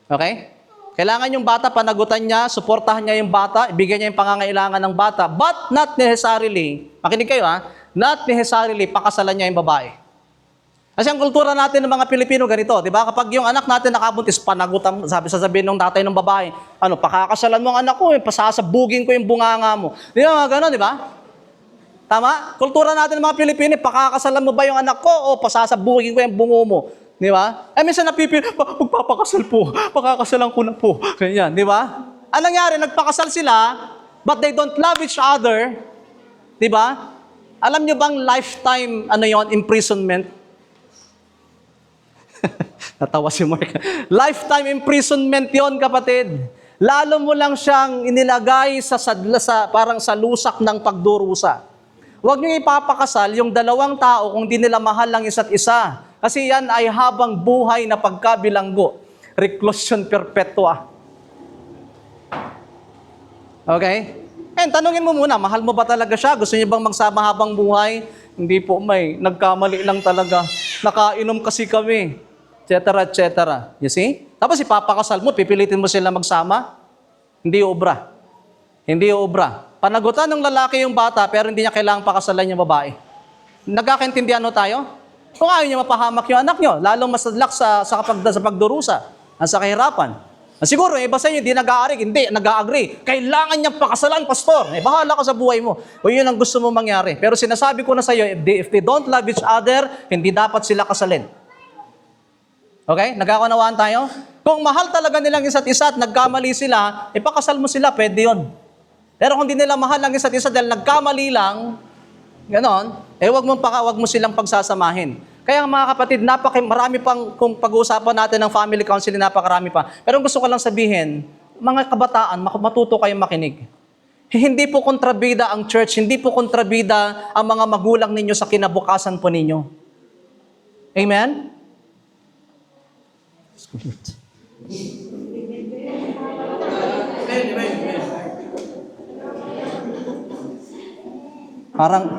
Okay? Kailangan yung bata, panagutan niya, suportahan niya yung bata, ibigay niya yung pangangailangan ng bata, but not necessarily, makinig kayo not necessarily pakasalan niya yung babae. Kasi ang kultura natin ng mga Pilipino ganito, di ba? Kapag yung anak natin nakabuntis, panagutan, sasabihin ng tatay ng babae, pakakasalan mo ang anak ko, pasasabugin ko yung bunganga mo. Di ba mga gano'n, di ba? Tama? Kultura natin ng mga Pilipino, pakakasalan mo ba yung anak ko o pasasabugin ko yung bungo mo? Di ba? Minsan magpapakasal po, pakakasalan ko na po. Ganyan, di ba? Anong nangyari? Nagpakasal sila, but they don't love each other. Di ba? Alam nyo bang lifetime, imprisonment? Natawa si Mark. Lifetime imprisonment yon, kapatid. Lalo mo lang siyang inilagay parang sa lusak ng pagdurusa. Huwag niyo ipapakasal yung dalawang tao kung di nila mahal ang isa't isa. Kasi yan ay habang buhay na pagkabilanggo. Reclusion perpetua. Okay? And tanungin mo muna, mahal mo ba talaga siya? Gusto niyo bang magsama habang buhay? Hindi po, may. Nagkamali lang talaga. Nakainom kasi kami. Et cetera. You see? Tapos ipapakasal mo, pipilitin mo sila magsama? Hindi obra. Hindi obra. Panagutan ng lalaki yung bata, pero hindi niya kailangang pakasalan yung babae. Nagkakaintindihan mo tayo? Kung ayaw niya mapahamak yung anak niyo, lalong masadlak sa pagdurusa, sa kahirapan. Siguro, iba sa inyo, hindi nag-agree. Kailangan niyang pakasalan, pastor. Bahala ka sa buhay mo. O yun ang gusto mo mangyari. Pero sinasabi ko na sa iyo, if they don't love each other, hindi dapat sila kasalin. Okay? Nagkakunawaan tayo? Kung mahal talaga nilang isa't isa at nagkamali sila, ipakasal mo sila, pwede yun. Pero kung hindi nila mahal ang isa't isa dahil nagkamali lang, ganon, wag mo silang pagsasamahin. Kaya mga kapatid, marami pang, kung pag-uusapan natin ng family counseling, napakarami pa. Pero gusto ko lang sabihin, mga kabataan, matuto kayong makinig. Hindi po kontrabida ang church, hindi po kontrabida ang mga magulang ninyo sa kinabukasan po ninyo. Amen?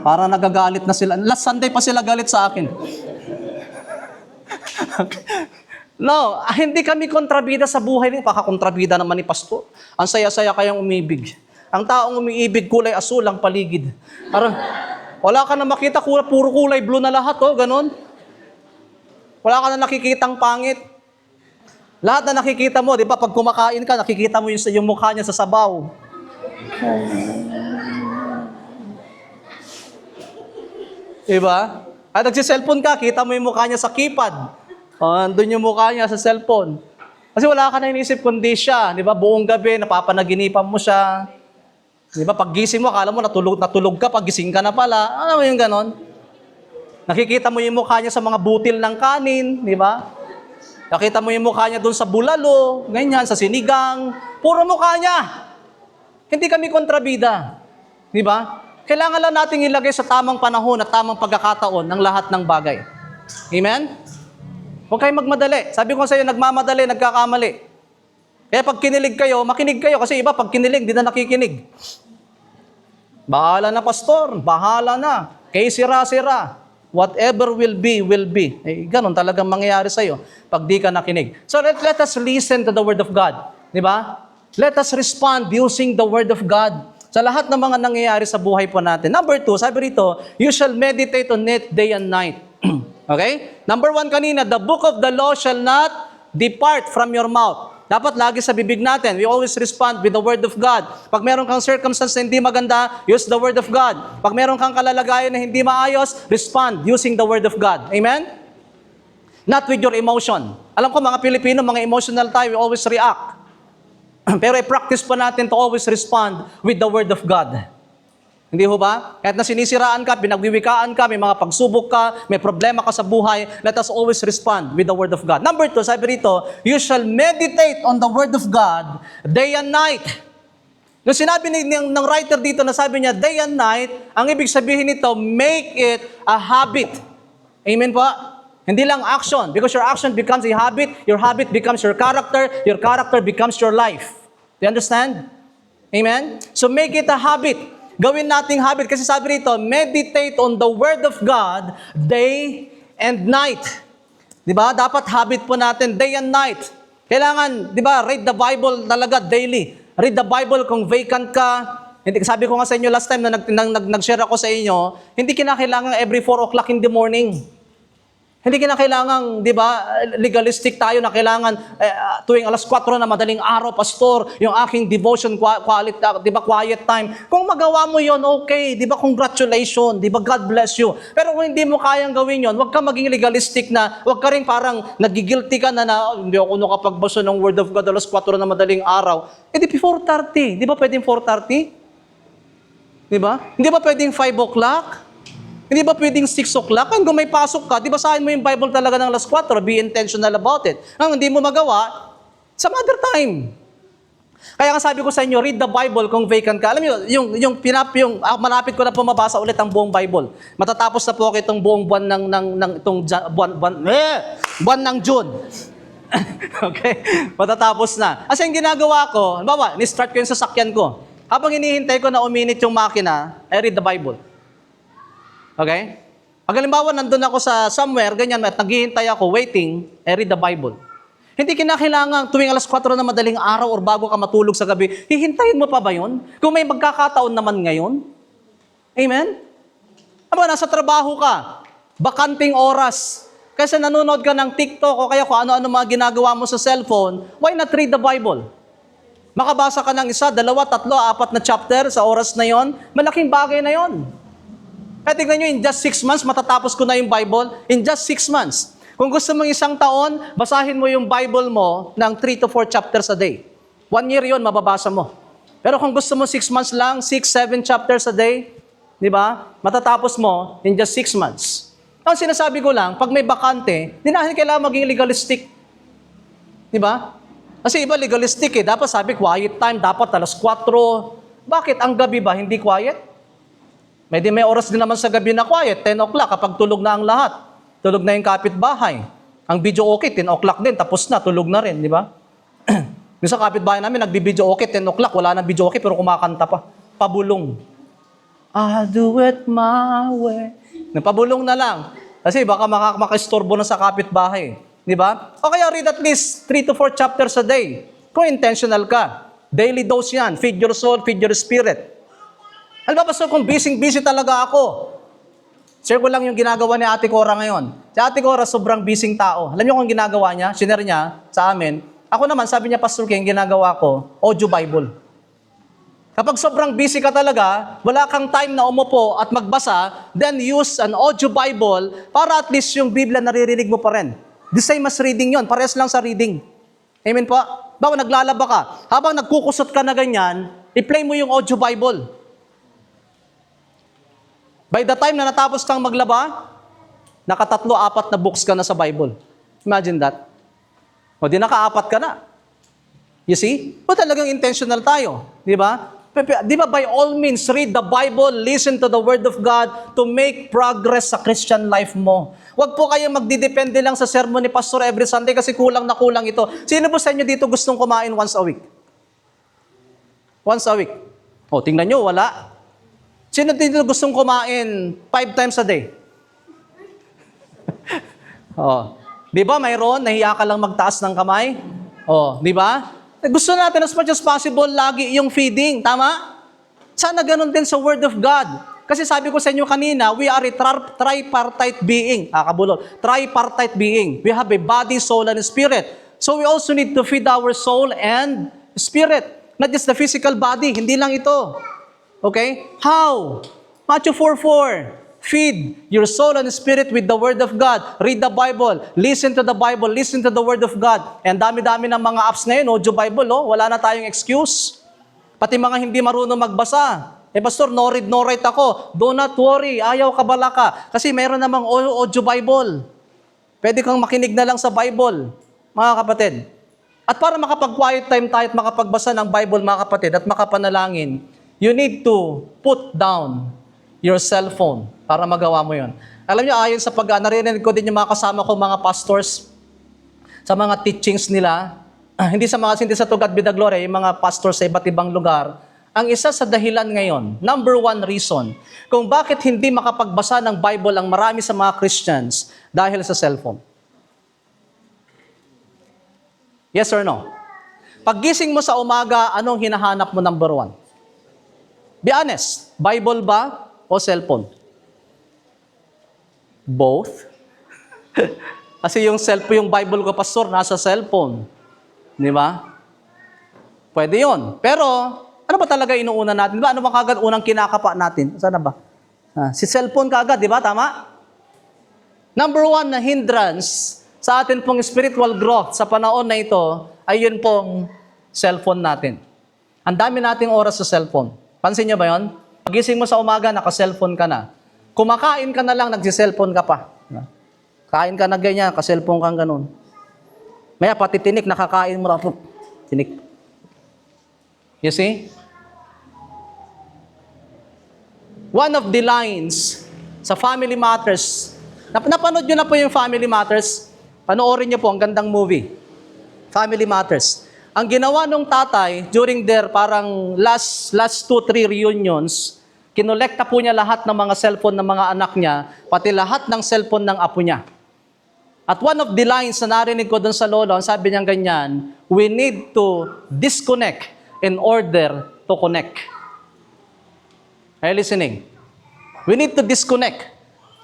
Parang nagagalit na sila. Last Sunday pa sila galit sa akin. No, hindi kami kontrabida sa buhay niyo. Kontrabida naman ni pastor. Ang saya-saya kayang umibig. Ang taong umiibig, kulay asul ang paligid. Parang, wala ka na makita, puro kulay blue na lahat, ganon. Wala ka na nakikitang pangit. Lahat na nakikita mo, di ba, pag kumakain ka, nakikita mo yung mukha niya sa sabaw. Diba? At nagsiselfon ka, kita mo yung mukha niya sa keypad. Andun yung mukha niya sa cellphone. Kasi wala ka na inisip kundi siya. Diba? Buong gabi, napapanaginipan mo siya. Diba? Pag gising mo, akala mo natulog ka, pag gising ka na pala. Ano mo yung ganon? Nakikita mo yung mukha niya sa mga butil ng kanin. Diba? Nakita mo yung mukha niya dun sa bulalo, ganyan, sa sinigang. Puro mukha niya. Hindi kami kontrabida. Diba? Kailangan lang natin ilagay sa tamang panahon at tamang pagkakataon ng lahat ng bagay. Amen? Huwag kayong magmadali. Sabi ko sa iyo, nagmamadali, nagkakamali. Kaya pag kinilig kayo, makinig kayo. Kasi iba, pag kinilig, di na nakikinig. Bahala na, pastor. Bahala na. Kay sira-sira. Whatever will be, will be. Ganon talagang mangyayari sa iyo pag di ka nakinig. So let us listen to the Word of God. Di ba? Let us respond using the Word of God. Sa lahat ng mga nangyayari sa buhay po natin. Number 2, sabi rito, you shall meditate on it day and night. Okay? Number 1 kanina, the book of the law shall not depart from your mouth. Dapat lagi sa bibig natin, we always respond with the Word of God. Pag meron kang circumstance na hindi maganda, use the Word of God. Pag meron kang kalalagayan na hindi maayos, respond using the Word of God. Amen? Not with your emotion. Alam ko, mga Pilipino, mga emotional tayo, we always react. Pero i-practice pa natin to always respond with the Word of God. Hindi ho ba? Kahit na sinisiraan ka, pinagwiwikaan ka, may mga pagsubok ka, may problema ka sa buhay, let us always respond with the Word of God. Number 2, sabi rito, you shall meditate on the Word of God day and night. Yung sinabi ng writer dito na sabi niya, day and night, ang ibig sabihin nito, make it a habit. Amen po? Hindi lang action. Because your action becomes a your habit becomes your character becomes your life. Do you understand? Amen? So make it a habit. Gawin nating habit. Kasi sabi rito, meditate on the Word of God day and night. Diba? Dapat habit po natin day and night. Kailangan, diba, read the Bible talaga daily. Read the Bible kung vacant ka. Sabi ko nga sa inyo last time na nag-share ako sa inyo, hindi kinakailangan every 4 o'clock in the morning. Hindi kinakailangan, di ba, legalistic tayo na kailangan tuwing alas 4 na madaling araw, pastor, yung aking devotion, di ba, quiet time. Kung magawa mo yon, okay, di ba, congratulations, di ba, God bless you. Pero kung hindi mo kayang gawin yon, wag ka maging legalistic na, wag ka rin parang nagigilty ka na hindi ako nakapagbasa ng Word of God alas 4 na madaling araw. Di 4:30, di ba pwedeng 4:30? Di ba? Hindi ba pwedeng 5 o'clock? Hindi ba pwedeng 6 o'clock? Kung may pasok ka, di ba sahin mo yung Bible talaga ng alas 4, be intentional about it. Ang hindi mo magawa, some other time. Kaya nga sabi ko sa inyo, read the Bible kung vacant ka. Alam niyo, malapit ko na po mabasa ulit ang buong Bible. Matatapos na po ako itong buong buwan buwan ng June. Okay? Matatapos na. Kasi yung ginagawa ko, halimbawa, ni-start ko yung sasakyan ko. Habang hinihintay ko na uminit yung makina, I read the Bible. Okay? Pag halimbawa, nandun ako sa somewhere, ganyan, at naghihintay ako, waiting, I read the Bible. Hindi kinakailangan tuwing alas 4 na madaling araw or bago ka matulog sa gabi, hihintayin mo pa ba yun? Kung may magkakataon naman ngayon? Amen? Aba, nasa trabaho ka, bakanting oras, kasi nanonood ka ng TikTok o kaya kung ano-ano mga ginagawa mo sa cellphone, why not read the Bible? Makabasa ka ng 1, 2, 3, 4 na chapter sa oras na yon, malaking bagay na yon. Kaya tignan nyo, in just 6 months, matatapos ko na yung Bible. In just 6 months. Kung gusto mong 1 taon, basahin mo yung Bible mo ng 3 to 4 chapters a day. 1 year yon, mababasa mo. Pero kung gusto mo 6 months lang, 6, 7 chapters a day, di ba? Matatapos mo in just 6 months. Ang sinasabi ko lang, pag may bakante, di na kailangan maging legalistic. Di ba? Kasi iba legalistic eh. Dapat sabi, quiet time, dapat alas 4. Bakit? Ang gabi ba, hindi quiet? May oras din naman sa gabi na quiet, 10 o'clock, kapag tulog na ang lahat. Tulog na yung kapitbahay. Ang video okay, 10 o'clock din, tapos na, tulog na rin, di ba? Yung sa kapitbahay namin, nagbi-video okay, 10 o'clock, wala nang video okay, pero kumakanta pa. Pabulong. I'll do it my way. Pabulong na lang. Kasi baka makistorbo na sa kapitbahay. Di ba? O kaya read at least 3 to 4 chapters a day. Kung intentional ka. Daily dose yan. Feed your soul, feed your spirit. Alam ba, Pastor, kung busy talaga ako. Share ko lang yung ginagawa ni Ate Cora ngayon. Si Ate Cora, sobrang busy tao. Alam niyo kung ginagawa niya? Share niya sa amin. Ako naman, sabi niya, Pastor King, ginagawa ko, audio Bible. Kapag sobrang busy ka talaga, wala kang time na umupo at magbasa, then use an audio Bible para at least yung Biblia naririnig mo pa rin. The same as reading yon, parehas lang sa reading. Amen po? Bawa naglalaba ka, habang nagkukusot ka na ganyan, i-play mo yung audio Bible. By the time na natapos kang maglaba, 3, 4 na books ka na sa Bible. Imagine that. O di naka-4 ka na. You see? O talagang intentional tayo. Di ba? Di ba by all means, read the Bible, listen to the Word of God to make progress sa Christian life mo. Huwag po kayong magdidepende lang sa sermon ni Pastor every Sunday kasi kulang na kulang ito. Sino po sa inyo dito gustong kumain once a week? Once a week. O, tingnan nyo, wala. Sino dito gustong kumain 5 times a day? Oh, 'di ba mayroon nahiya ka lang magtaas ng kamay? Oh, 'di ba? Gusto natin as much as possible lagi yung feeding, tama? Sana ganun din sa Word of God. Kasi sabi ko sa inyo kanina, we are a tripartite being. Kabulol. Tripartite being. We have a body, soul, and spirit. So we also need to feed our soul and spirit. Not just the physical body, hindi lang ito. Okay? How? Matthew 4:4. Feed your soul and spirit with the Word of God. Read the Bible. Listen to the Bible. Listen to the Word of God. And dami-dami ng mga apps ngayon, audio Bible, wala na tayong excuse. Pati mga hindi marunong magbasa. Pastor, no read, no write ako. Do not worry, ayaw kabala ka. Kasi mayroon namang audio Bible. Pwede kang makinig na lang sa Bible, mga kapatid. At para makapag-quiet time tayo at makapagbasa ng Bible, mga kapatid, at makapanalangin, you need to put down your cell phone para magawa mo yon. Alam niyo, ayon sa narinig ko din yung mga kasama ko, mga pastors, sa mga teachings nila, hindi sa To God Be the Glory, yung mga pastors sa iba't ibang lugar, ang isa sa dahilan ngayon, number 1 reason, kung bakit hindi makapagbasa ng Bible ang marami sa mga Christians dahil sa cellphone. Yes or no? Paggising mo sa umaga, anong hinahanap mo number 1? Be honest, Bible ba o cellphone? Both. Kasi yung Bible ko, Pastor, nasa cellphone. Di ba? Pwede yon. Pero, ano ba talaga inuuna natin? Diba? Ano ba kagad unang kinakapa natin? Sana ba? Si cellphone kagad, di ba? Tama? Number 1 na hindrance sa atin pong spiritual growth sa panahon na ito ay yun pong cellphone natin. Ang dami nating oras sa cellphone. Pansin niyo ba yun? Pagising mo sa umaga, naka-cellphone ka na. Kumakain ka na lang, nagsi-cellphone ka pa. Kain ka na ganyan, ka-cellphone kang ganun. Maya pati tinik, nakakain mo na. Tinik. You see? One of the lines sa Family Matters, napanood nyo na po yung Family Matters? Panoorin nyo po, ang gandang movie. Family Matters. Ang ginawa nung tatay, during their parang last 2-3 reunions, kinolekta po niya lahat ng mga cellphone ng mga anak niya, pati lahat ng cellphone ng apo niya. At one of the lines na narinig ko doon sa lolo, sabi niya ganyan, we need to disconnect in order to connect. Are you listening? We need to disconnect.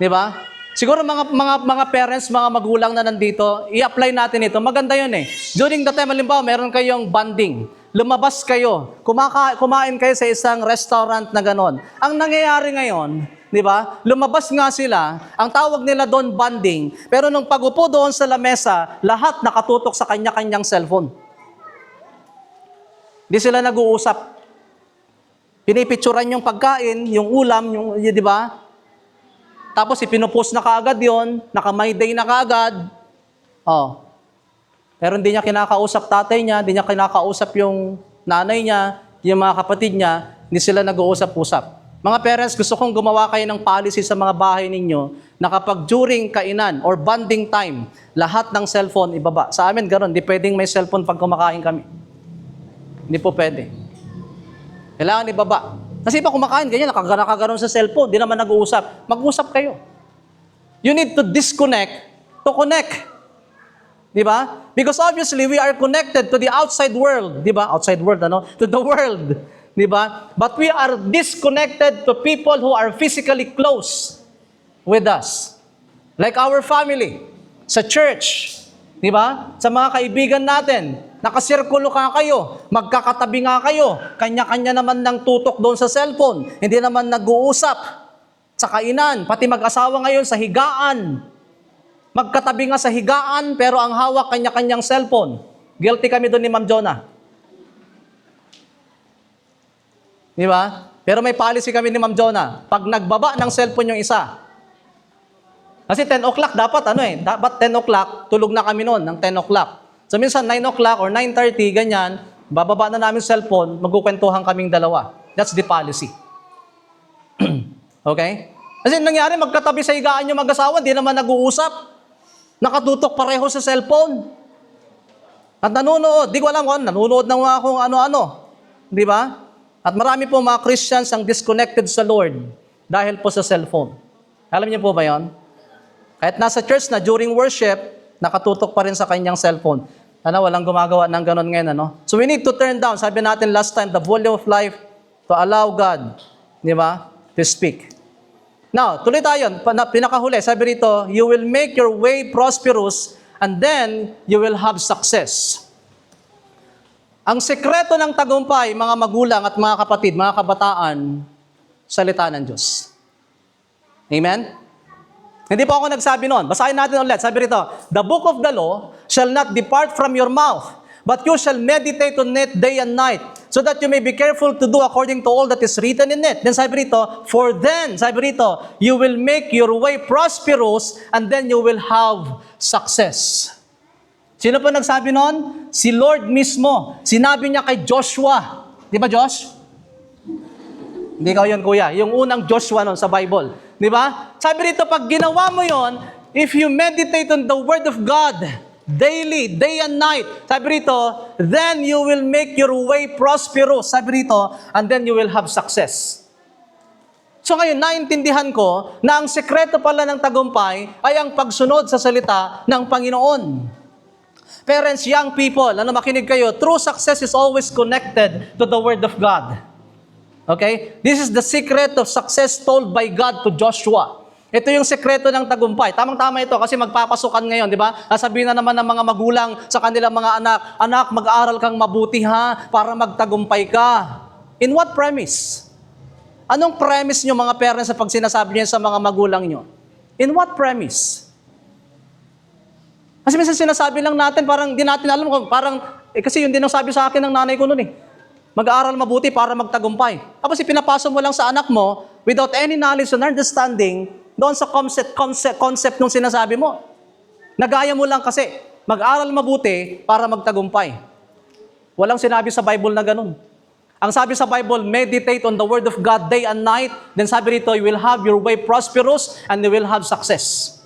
Di ba? Siguro mga parents, mga magulang na nandito, i-apply natin ito. Maganda yun eh. During the time, halimbawa, meron kayong bonding. Lumabas kayo. Kumain kayo sa isang restaurant na ganon. Ang nangyayari ngayon, di ba? Lumabas nga sila. Ang tawag nila doon bonding. Pero nung pag-upo doon sa lamesa, lahat nakatutok sa kanya-kanyang cellphone. Hindi sila nag-uusap. Pinipicturan yung pagkain, yung ulam, di ba? Tapos ipinupost na kaagad yon, naka-my day na kaagad. Oh. Pero hindi niya kinakausap tatay niya, hindi niya kinakausap yung nanay niya, yung mga kapatid niya, hindi sila nag-uusap-usap. Mga parents, gusto kong gumawa kayo ng policy sa mga bahay ninyo na kapag during kainan or bonding time, lahat ng cellphone ibaba. Sa amin ganoon, hindi pwedeng may cellphone pag kumakain kami. Hindi po pwede. Kailangan ibaba. Kasi pa kumakain, ganyan, nakaganon sa cellphone, di naman nag-uusap. Mag-usap kayo. You need to disconnect to connect. Di ba? Because obviously, we are connected to the outside world. Di ba? Outside world, ano? To the world. Di ba? But we are disconnected to people who are physically close with us. Like our family, sa church. Di ba? Sa mga kaibigan natin, nakasirkulo ka kayo, magkakatabi nga kayo, kanya-kanya naman ng tutok doon sa cellphone, hindi naman nag-uusap sa kainan, pati mag-asawa ngayon sa higaan. Magkatabi nga sa higaan, pero ang hawak kanya-kanyang cellphone. Guilty kami doon ni Ma'am Jonah. Di ba? Pero may policy kami ni Ma'am Jonah, pag nagbaba ng cellphone yung isa, kasi 10 o'clock dapat dapat 10 o'clock, tulog na kami noon ng 10 o'clock. So minsan 9 o'clock or 9:30, ganyan, bababa na namin cellphone, magkukwentuhan kaming dalawa. That's the policy. Okay? Kasi nangyari, magkatabi sa higaan yung mag-asawa, di naman nag-uusap. Nakatutok pareho sa cellphone. At nanonood, di ko alam kung nanonood ng mga kung ano-ano. Di ba? At marami po mga Christians ang disconnected sa Lord dahil po sa cellphone. Alam niyo po ba yon? Kahit nasa church na during worship, nakatutok pa rin sa kanyang cellphone. Walang gumagawa ng ganon ngayon, ano? So we need to turn down, sabi natin last time, the volume of life to allow God, di ba, to speak. Now, tuloy tayo, pinakahuli, sabi rito, you will make your way prosperous and then you will have success. Ang sekreto ng tagumpay, mga magulang at mga kapatid, mga kabataan, salita ng Diyos. Amen? Hindi po ako nagsabi noon. Basahin natin ulit. Sabi rito, the book of the law shall not depart from your mouth, but you shall meditate on it day and night, so that you may be careful to do according to all that is written in it. Then sabi rito, for then, sabi rito, you will make your way prosperous, and then you will have success. Sino po nagsabi noon? Si Lord mismo. Sinabi niya kay Joshua. Di ba, Josh? Hindi ka yun, kuya. Yung unang Joshua noon sa Bible. Di ba? Sabi rito, pag ginawa mo yon, if you meditate on the Word of God, daily, day and night, sabi rito, then you will make your way prosperous. Sabi rito, and then you will have success. So ngayon, naintindihan ko na ang sekreto pala ng tagumpay ay ang pagsunod sa salita ng Panginoon. Parents, young people, makinig kayo, true success is always connected to the Word of God. Okay? This is the secret of success told by God to Joshua. Ito yung sekreto ng tagumpay. Tamang-tama ito kasi magpapasukan ngayon, di ba? Sabihin na naman ng mga magulang sa kanilang mga anak, anak, mag-aaral kang mabuti ha, para magtagumpay ka. In what premise? Anong premise nyo mga parents sa pag sinasabi niyo sa mga magulang nyo? In what premise? Kasi minsan sinasabi lang natin, parang di natin alam, kasi yun din ang sabi sa akin ng nanay ko noon eh. Mag-aaral mabuti para magtagumpay. Tapos ipinapasok mo lang sa anak mo without any knowledge and understanding doon sa concept nung sinasabi mo. Nagaya mo lang kasi, mag-aaral mabuti para magtagumpay. Walang sinabi sa Bible na ganun. Ang sabi sa Bible, meditate on the Word of God day and night. Then sabi rito, you will have your way prosperous and you will have success.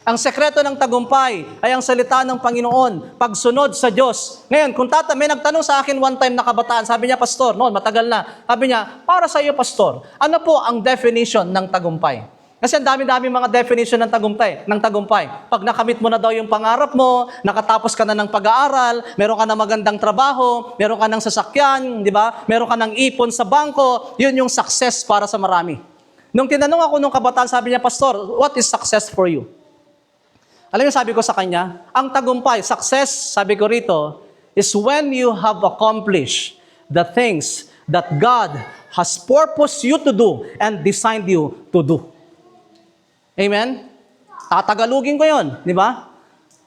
Ang sekreto ng tagumpay ay ang salita ng Panginoon, pagsunod sa Diyos. Ngayon, kung may nagtanong sa akin one time na kabataan, sabi niya, Pastor, noon, matagal na, sabi niya, para sa iyo, Pastor, ano po ang definition ng tagumpay? Kasi ang dami-dami mga definition ng tagumpay. Pag nakamit mo na daw yung pangarap mo, nakatapos ka na ng pag-aaral, meron ka na magandang trabaho, meron ka ng sasakyan, di ba? Meron ka ng ipon sa bangko, yun yung success para sa marami. Nung tinanong ako nung kabataan, sabi niya, Pastor, what is success for you? Alam niyo, sabi ko sa kanya, ang tagumpay, success, sabi ko rito, is when you have accomplished the things that God has purposed you to do and designed you to do. Amen? Tatagalugin ko yon, di ba?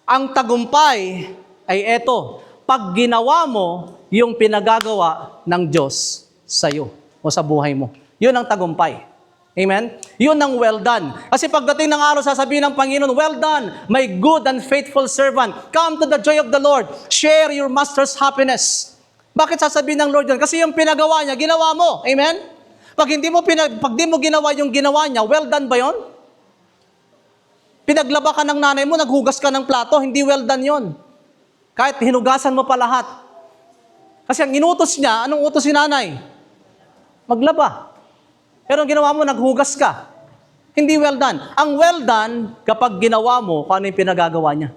Ang tagumpay ay eto, pag ginawa mo yung pinagagawa ng Diyos sa iyo o sa buhay mo. Yun ang tagumpay. Amen? Yun ang well done. Kasi pagdating ng araw, sasabihin ng Panginoon, well done, my good and faithful servant. Come to the joy of the Lord. Share your master's happiness. Bakit sasabihin ng Lord yun? Kasi yung pinagawa niya, ginawa mo. Amen? Pag di mo ginawa yung ginawa niya, well done ba yun? Pinaglaba ka ng nanay mo, naghugas ka ng plato, hindi well done yun. Kahit hinugasan mo pa lahat. Kasi ang inutos niya, anong utos si nanay? Maglaba. Pero ang ginawa mo, naghugas ka. Hindi well done. Ang well done, kapag ginawa mo, kung ano yung pinagagawa niya.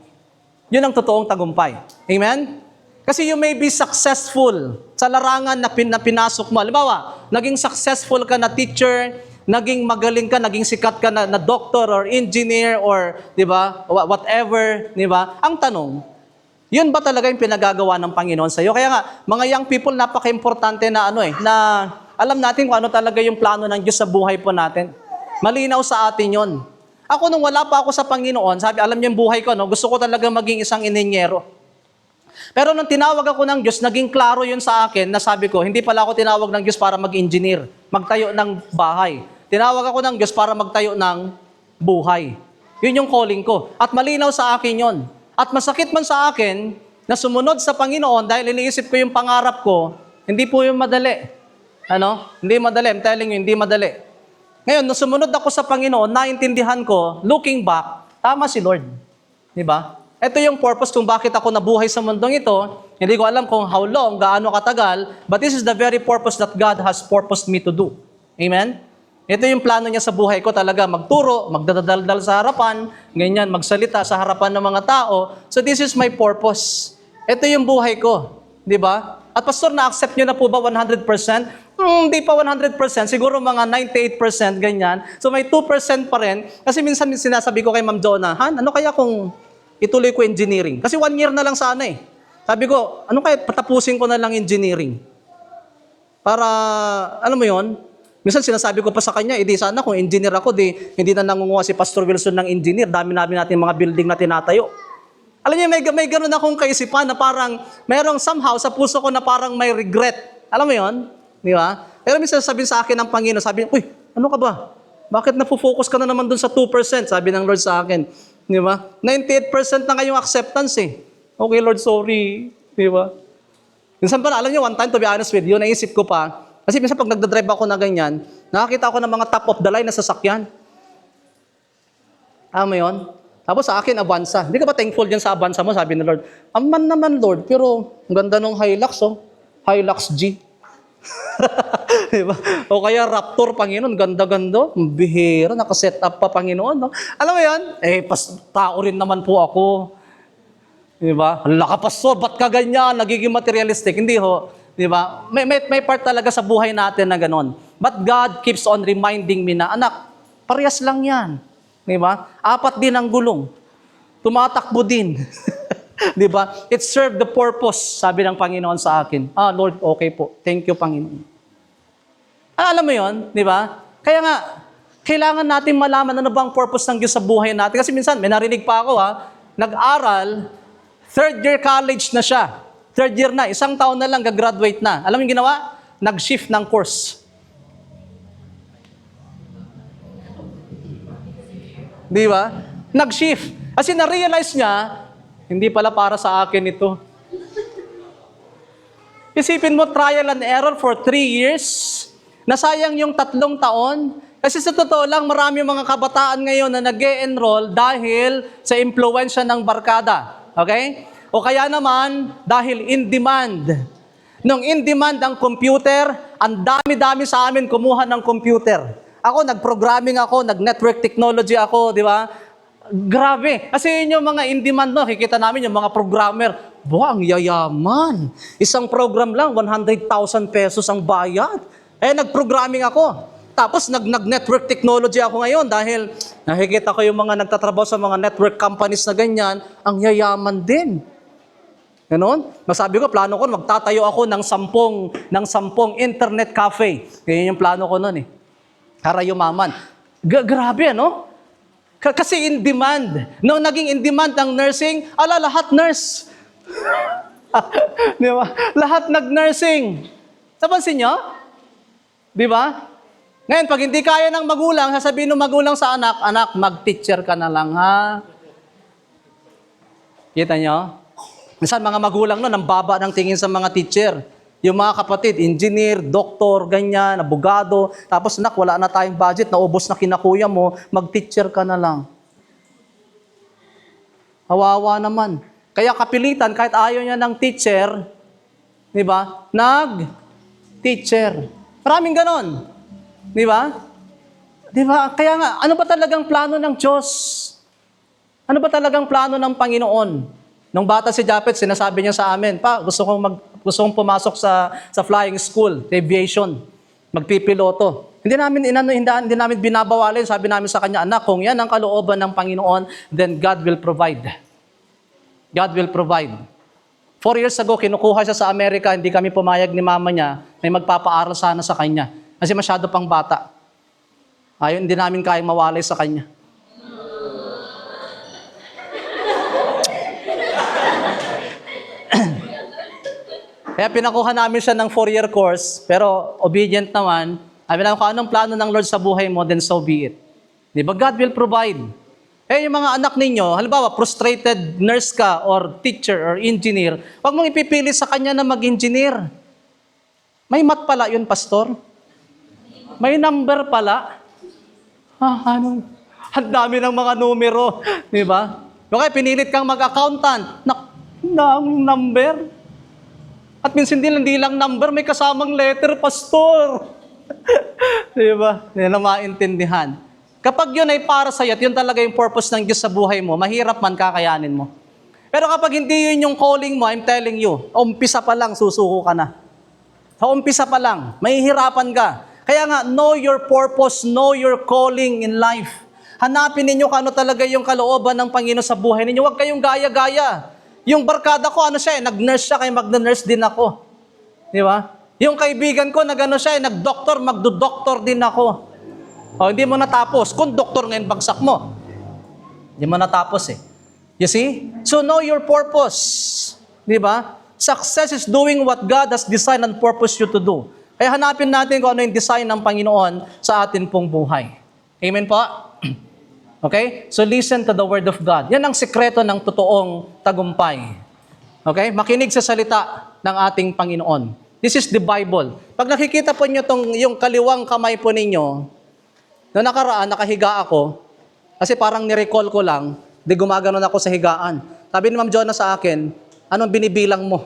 Yun ang totoong tagumpay. Amen? Kasi you may be successful sa larangan na pinasok mo. Halimbawa, naging successful ka na teacher, naging magaling ka, naging sikat ka na doctor or engineer or, di ba, whatever, di ba? Ang tanong, yun ba talaga yung pinagagawa ng Panginoon sa iyo? Kaya nga, mga young people, napaka-importante na na alam natin kung ano talaga yung plano ng Diyos sa buhay po natin. Malinaw sa atin yon. Ako nung wala pa ako sa Panginoon, sabi, alam niyo yung buhay ko, no? Gusto ko talaga maging isang inenyero. Pero nung tinawag ako ng Diyos, naging klaro yun sa akin na sabi ko, hindi pala ako tinawag ng Diyos para mag-engineer, magtayo ng bahay. Tinawag ako ng Diyos para magtayo ng buhay. Yun yung calling ko. At malinaw sa akin yon. At masakit man sa akin na sumunod sa Panginoon dahil iniisip ko yung pangarap ko, hindi po yung madali. Hindi madali. I'm telling you, hindi madali. Ngayon, nung sumunod ako sa Panginoon, naintindihan ko, looking back, tama si Lord. Di ba? Ito yung purpose kung bakit ako nabuhay sa mundong ito. Hindi ko alam kung how long, gaano katagal, but this is the very purpose that God has purposed me to do. Amen? Ito yung plano niya sa buhay ko talaga, magturo, magdadaldal sa harapan, ganyan, magsalita sa harapan ng mga tao. So this is my purpose. Ito yung buhay ko. Di ba? At Pastor, na-accept nyo na po ba 100%? Hindi pa 100%, siguro mga 98%, ganyan. So may 2% pa rin. Kasi minsan sinasabi ko kay Ma'am Jonah, ano kaya kung ituloy ko engineering? Kasi 1 year na lang sana eh. Sabi ko, ano kaya patapusin ko na lang engineering? Para, alam mo yon? Minsan sinasabi ko pa sa kanya, di sana kung engineer ako, hindi na nangunguha si Pastor Wilson ng engineer. Dami-dami natin mga building na tinatayo. Alam niyo, may gano'n akong kaisipan na parang, merong somehow sa puso ko na parang may regret. Alam mo yon? Di ba? Pero minsan sabihin sa akin ng Panginoon, sabi, uy, ano ka ba? Bakit na-focus ka na naman dun sa 2%? Sabi ng Lord sa akin. Di ba? 98% na ngayong acceptance eh. Okay, Lord, sorry. Di ba? Minsan pa, alam niyo, one time, to be honest with you, naisip ko pa, kasi minsan pag nagdadrive ako na ganyan, nakakita ako ng mga top of the line na sasakyan. Alam mo yun? Tapos sa akin, Avanza. Hindi ka ba thankful dyan sa Avanza mo? Sabi ng Lord, aman naman, Lord, pero ang ganda nung Hilux, oh. Hilux G. Diba? O kaya Raptor, Panginoon, ganda-ganda. Bihira, nakaset up pa, Panginoon. No? Alam mo yan? Tao rin naman po ako. Diba? Hala ka, Pastor, ba't ka ganyan? Nagiging materialistic. Hindi ho. Diba? May part talaga sa buhay natin na ganon. But God keeps on reminding me na, anak, parehas lang yan. Diba? 4 din ang gulong. Tumatakbo din. Diba? It served the purpose, sabi ng Panginoon sa akin. Lord, okay po. Thank you, Panginoon. Alam mo yon, di ba? Kaya nga, kailangan natin malaman ano ba ang purpose ng Diyos sa buhay natin. Kasi minsan, may narinig pa ako nag-aral, 3rd year college na siya. 3rd year na, 1 taon na lang, gagraduate na. Alam mo yung ginawa? Nag-shift ng course. Di ba? Nag-shift. Kasi na-realize niya, hindi pala para sa akin ito. Isipin mo, trial and error for 3 years. Nasayang yung 3 taon, Kasi sa totoo lang, marami mga kabataan ngayon na nag-e-enroll dahil sa impluwensya ng barkada. Okay? O kaya naman, dahil in demand. Nung in demand ang computer, ang dami-dami sa amin kumuha ng computer. Ako, nag-programming ako, nag-network technology ako, di ba? Grabe. Kasi yun yung mga in demand, no? Kikita namin yung mga programmer. Ang yayaman. Isang program lang, 100,000 pesos ang bayad. Nag-programming ako. Tapos nag-network technology ako ngayon dahil nakikita ko yung mga nagtatrabaho sa mga network companies na ganyan, ang yayaman din. Ganon? Masabi ko, plano ko, magtatayo ako ng 10 internet cafe. Ganyan yung plano ko noon eh. Para yumaman. Grabe, ano? Kasi in demand. Nung naging in demand ang nursing, lahat nurse. Di ba? Lahat nag-nursing. Napansin nyo? Di ba? Ngayon, pag hindi kaya ng magulang, sasabihin ng magulang sa anak, anak, mag-teacher ka na lang, ha? Kita nyo? Minsan, mga magulang no, ang baba ng tingin sa mga teacher. Yung mga kapatid, engineer, doktor, ganyan, abogado. Tapos, anak, wala na tayong budget, naubos na kinakuya mo, mag-teacher ka na lang. Hawawa naman. Kaya kapilitan, kahit ayaw niya ng teacher, di ba? Nag-teacher. Maraming ganon. Di ba? Di ba? Kaya nga, ano ba talagang plano ng Diyos? Ano ba talagang plano ng Panginoon? Nung bata si Japet, sinasabi niya sa amin, Pa, gusto kong pumasok sa flying school, aviation, magpipiloto. Hindi namin binabawalin, sabi namin sa kanya, anak, kung yan ang kalooban ng Panginoon, then God will provide. God will provide. 4 years ago, kinukuha siya sa Amerika, hindi kami pumayag ni mama niya, may magpapaaral sana sa kanya. Kasi masyado pang bata. Ayun, hindi namin kayang mawalay sa kanya. Kaya pinakuha namin siya ng 4-year course, pero obedient naman. Sabi namin, kung anong plano ng Lord sa buhay mo, then so be it. Di ba? God will provide. Yung mga anak ninyo, halimbawa, frustrated nurse ka, or teacher, or engineer, huwag mong ipipili sa kanya na mag-engineer. May math pala yun, pastor. May number pala. Ang dami ng mga numero. Di ba? Okay, pinilit kang mag-accountant. Number. At minsan hindi lang number, may kasamang letter, pastor. Di ba? Hindi na maintindihan. Kapag yun ay para sa'yo, at yun talaga yung purpose ng Diyos sa buhay mo, mahirap man kakayanin mo. Pero kapag hindi yun yung calling mo, I'm telling you, umpisa pa lang, susuko ka na. Sa umpisa pa lang, mahihirapan ka. Kaya nga, know your purpose, know your calling in life. Hanapin ninyo kung ano talaga yung kalooban ng Panginoon sa buhay ninyo. Huwag kayong gaya-gaya. Yung barkada ko, nag-nurse siya, kaya mag-nurse din ako. Di ba? Yung kaibigan ko, nag-doktor, magdo-doktor din ako. Hindi mo natapos. Kung doktor ngayon, bagsak mo. Hindi mo natapos eh. You see? So know your purpose. Di ba? Success is doing what God has designed and purposed you to do. Kaya hanapin natin kung ano yung design ng Panginoon sa atin pong buhay. Amen po? Okay? So listen to the Word of God. Yan ang sikreto ng totoong tagumpay. Okay? Makinig sa salita ng ating Panginoon. This is the Bible. Pag nakikita po nyo yung kaliwang kamay po ninyo, na nakaraan, nakahiga ako, kasi parang nirecall ko lang, di gumaganon ako sa higaan. Sabi ni Ma'am Jonah sa akin, anong binibilang mo?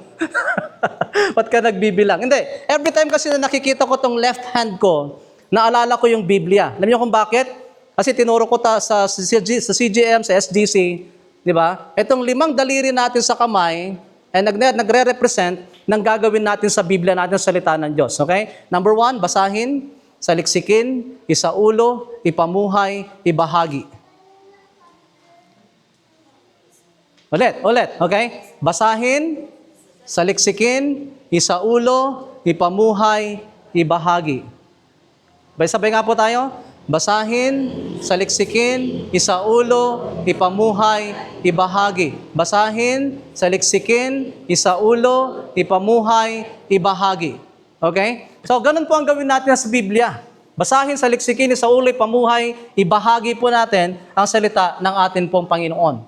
Ba't ka nagbibilang? Hindi. Every time kasi na nakikita ko tong left hand ko, naalala ko yung Biblia. Alam niyo kung bakit? Kasi tinuro ko sa CGM, sa SGC, di ba? Itong 5 daliri natin sa kamay, ay nagre-represent ng gagawin natin sa Biblia natin sa salita ng Diyos. Okay? Number 1, basahin, saliksikin, isaulo, ipamuhay, ibahagi. Ulit. Okay? Basahin, saliksikin, isaulo, ipamuhay, ibahagi. Sabay nga po tayo. Basahin, saliksikin, isaulo, ipamuhay, ibahagi. Basahin, saliksikin, isaulo, ipamuhay, ibahagi. Okay? So, ganun po ang gawin natin sa Biblia. Basahin, saliksikin, isaulo, ipamuhay, ibahagi po natin ang salita ng atin pong Panginoon.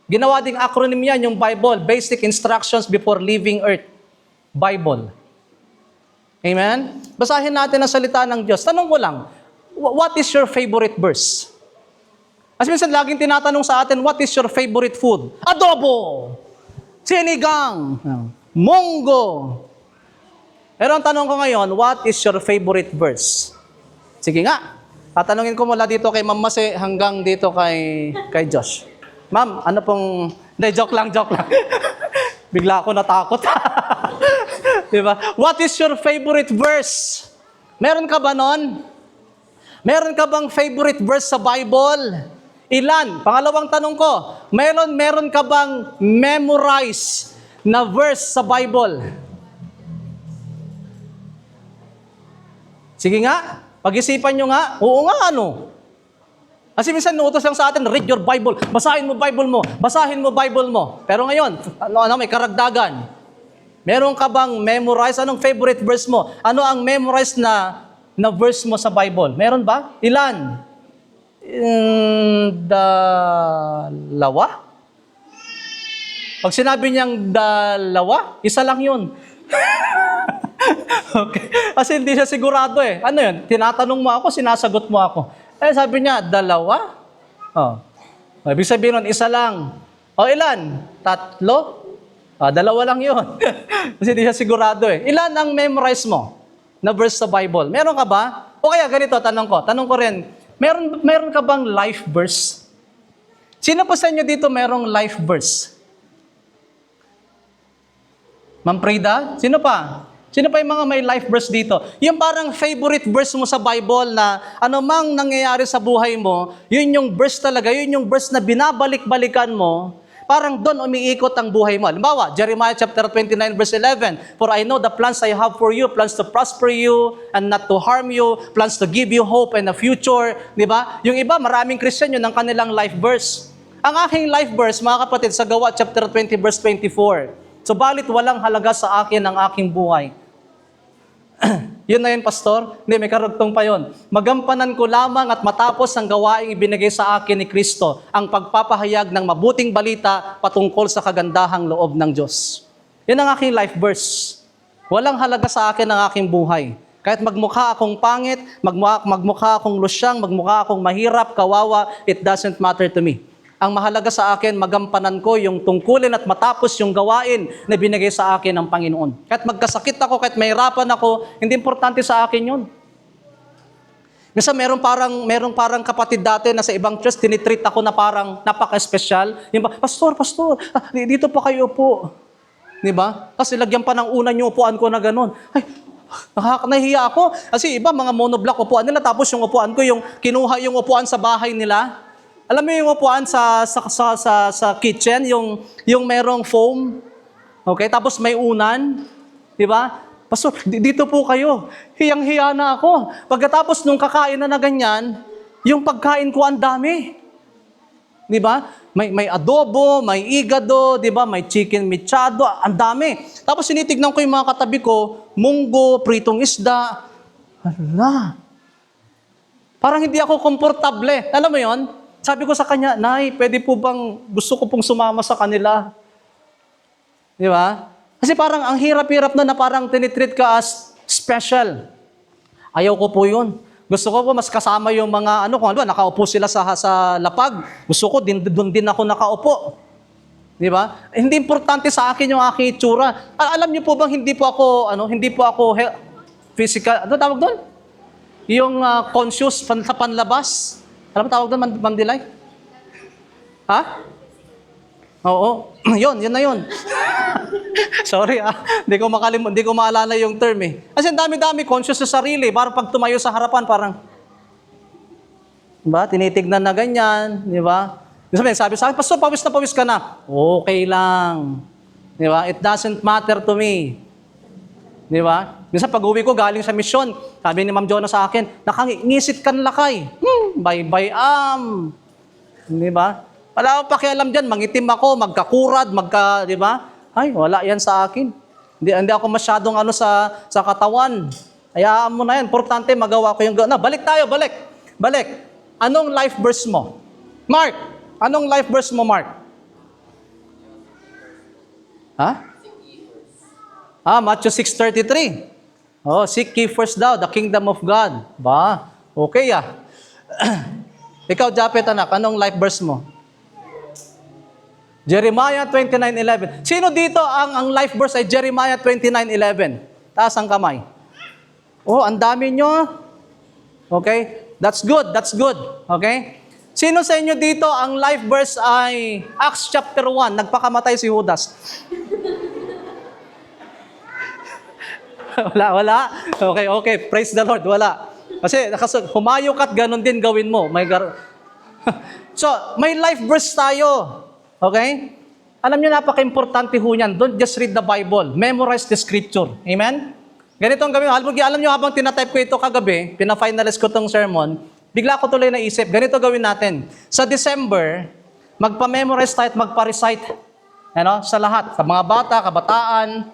Ginawa ding acronym yan, yung Bible, Basic Instructions Before Leaving Earth. Bible. Amen? Basahin natin ang salita ng Diyos. Tanong ko lang, What is your favorite verse? Kasi minsan laging tinatanong sa atin, what is your favorite food? Adobo! Sinigang! Munggo! Pero ang tanong ko ngayon, what is your favorite verse? Sige nga, tatanungin ko mula dito kay Ma'am Mase hanggang dito kay Josh. Ma'am, ano pong... Hindi, joke lang. Bigla ako natakot. Diba? What is your favorite verse? Meron ka ba nun? Meron ka bang favorite verse sa Bible? Ilan? Pangalawang tanong ko, meron ka bang memorize na verse sa Bible? Sige nga, pag-isipan nyo nga, oo nga ano. Kasi minsan nuutos lang sa atin, read your Bible, basahin mo Bible mo. Pero ngayon, may karagdagan. Meron ka bang memorize? Anong favorite verse mo? Ano ang memorize na verse mo sa Bible? Meron ba? Ilan? Dalawa? Pag sinabi niyang dalawa, isa lang yun. Okay. Kasi hindi siya sigurado eh. Ano yun? Tinatanong mo ako, sinasagot mo ako. Sabi niya, dalawa? Ibig sabihin nun, isa lang. Ilan? Tatlo? Dalawa lang yun. Kasi hindi siya sigurado eh. Ilan ang memorize mo na verse sa Bible? Meron ka ba? O kaya ganito, tanong ko rin, meron ka bang life verse? Sino po sa inyo dito merong life verse? Ma'am Prida? Sino pa? Sino pa yung mga may life verse dito? Yung parang favorite verse mo sa Bible na anumang nangyayari sa buhay mo, yun yung verse talaga, yun yung verse na binabalik-balikan mo, parang doon umiikot ang buhay mo. Halimbawa, Jeremiah chapter 29 verse 11, For I know the plans I have for you, plans to prosper you and not to harm you, plans to give you hope and a future. Di ba? Yung iba, maraming Christian yun ang kanilang life verse. Ang aking life verse, mga kapatid, sa Gawa chapter 20 verse 24, Subalit walang halaga sa akin ang aking buhay. Yun na yun, Pastor. Hindi, may karugtong pa yun. Magampanan ko lamang at matapos ang gawaing ibinigay sa akin ni Kristo, ang pagpapahayag ng mabuting balita patungkol sa kagandahang loob ng Diyos. Yun ang aking life verse. Walang halaga sa akin ang aking buhay. Kahit magmukha akong pangit, magmukha akong lusyang, magmukha akong mahirap, kawawa, it doesn't matter to me. Ang mahalaga sa akin, magampanan ko yung tungkulin at matapos yung gawain na binigay sa akin ng Panginoon. Kahit magkasakit ako, kahit mahirapan ako, hindi importante sa akin yun. Minsan merong parang kapatid dati na sa ibang church, tinitreat ako na parang napaka-espesyal. Yung Pastor, dito pa kayo upo. Di ba? Kasi lagyan pa ng una yung upuan ko na ganun. Ay, nakakahiya ako. Kasi iba, mga monoblock upuan nila, tapos yung upuan ko, yung kinuha yung upuan sa bahay nila. Alam mo yung upuan sa kitchen, yung merong foam, okay? Tapos may unan, di ba? Pastor, dito po kayo. Hiyang-hiya na ako. Pagkatapos nung kakain na ganyan, yung pagkain ko ang dami. Di ba? May adobo, may igado, di ba? May chicken mechado, ang dami. Tapos sinitignan ko yung mga katabi ko, munggo, pritong isda. Hala. Parang hindi ako komportable. Alam mo yon? Sabi ko sa kanya, Nay, pwede po bang gusto ko pong sumama sa kanila? Di ba? Kasi parang ang hirap-hirap na parang tinitreat ka as special. Ayaw ko po yun. Gusto ko po mas kasama yung mga, kung ano, nakaupo sila sa lapag. Gusto ko, doon din ako nakaupo. Di ba? Hindi importante sa akin yung aking itsura. Alam niyo po bang hindi po ako physical, ano tawag doon? Yung conscious sa panlabas. Alam mo tawag doon, Ma'am Dilay? Ha? Oo. Yun na yun. Sorry hindi ko maalala yung term eh. Kasi dami-dami, conscious sa sarili. Parang pag tumayo sa harapan, parang, diba? Tinitignan na ganyan, di ba? Sabi sa akin, Pastor, pawis na pawis ka na. Okay lang. Di ba? It doesn't matter to me. Di ba? Minsan pag-uwi ko galing sa misyon, sabi ni Ma'am Jonah sa akin, nakangisit kan lakay. Bye-bye Di ba? Wala akong pakialam dyan, mangitim ako, magkakurad, di ba? Ay, wala yan sa akin. Hindi ako masyadong sa katawan. Hayaan mo na yan, importante magawa ko yung balik tayo. Anong life verse mo? Mark, anong life verse mo, Mark? Ha? Matthew 6:33. Seek ye first thou the kingdom of God. Okay Ikaw, Japet, anak, anong life verse mo? Jeremiah 29:11. Sino dito ang life verse ay Jeremiah 29:11? Taas ang kamay. Oh, ang dami nyo. Okay? That's good. Okay? Sino sa inyo dito ang life verse ay Acts chapter 1, nagpakamatay si Judas? Wala. Okay. Praise the Lord. Wala. Kasi humayo ka't ganun din gawin mo. So, may life verse tayo. Okay? Alam niyo, napaka-importante ho niyan. Don't just read the Bible. Memorize the scripture. Amen? Ganito ang gawin. Alam niyo, habang tinatype ko ito kagabi, pina-finalize ko itong sermon, bigla ko tuloy naisip, ganito gawin natin. Sa December, magpa-memorize tayo at magpa-recite. Sa lahat. Sa mga bata, kabataan,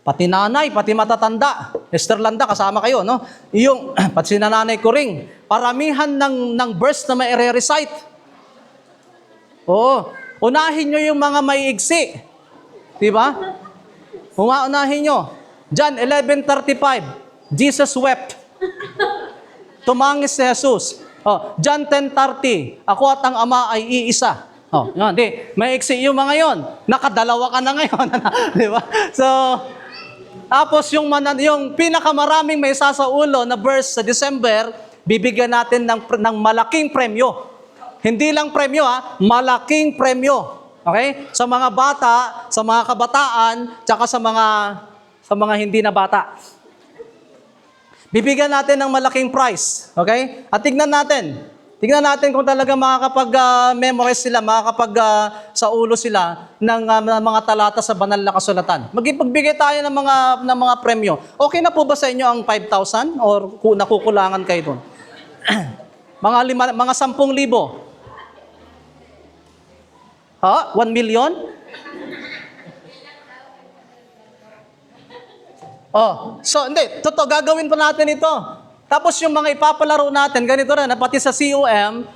pati nanay, pati matatanda. Esther Landa, kasama kayo, no? Pati si nanay ko rin. Paramihan ng verse na may recite. Oo. Unahin nyo yung mga may igsi. Diba? Unahin nyo. John 11:35. Jesus wept. Tumangis si Jesus. John 10:30. Ako at ang Ama ay iisa. May igsi yung mga yon. Nakadalawa ka na ngayon. Diba? So, tapos yung pinakamaraming may sasaulo na verse sa December, bibigyan natin ng malaking premyo. Hindi lang premyo malaking premyo. Okay? Sa mga bata, sa mga kabataan, tsaka sa mga hindi na bata. Bibigyan natin ng malaking prize. Okay? At tignan natin kung talaga makakapag-memorize sila, makakapag-saulo sila ng mga talata sa banal na kasulatan. Magbigay tayo ng mga premyo. Okay na po ba sa inyo ang 5,000 or nakukulangan kayo doon? mga 10,000. 1 million? So hindi, gagawin pa natin ito. Tapos yung mga ipapalaro natin, ganito rin, pati sa COM,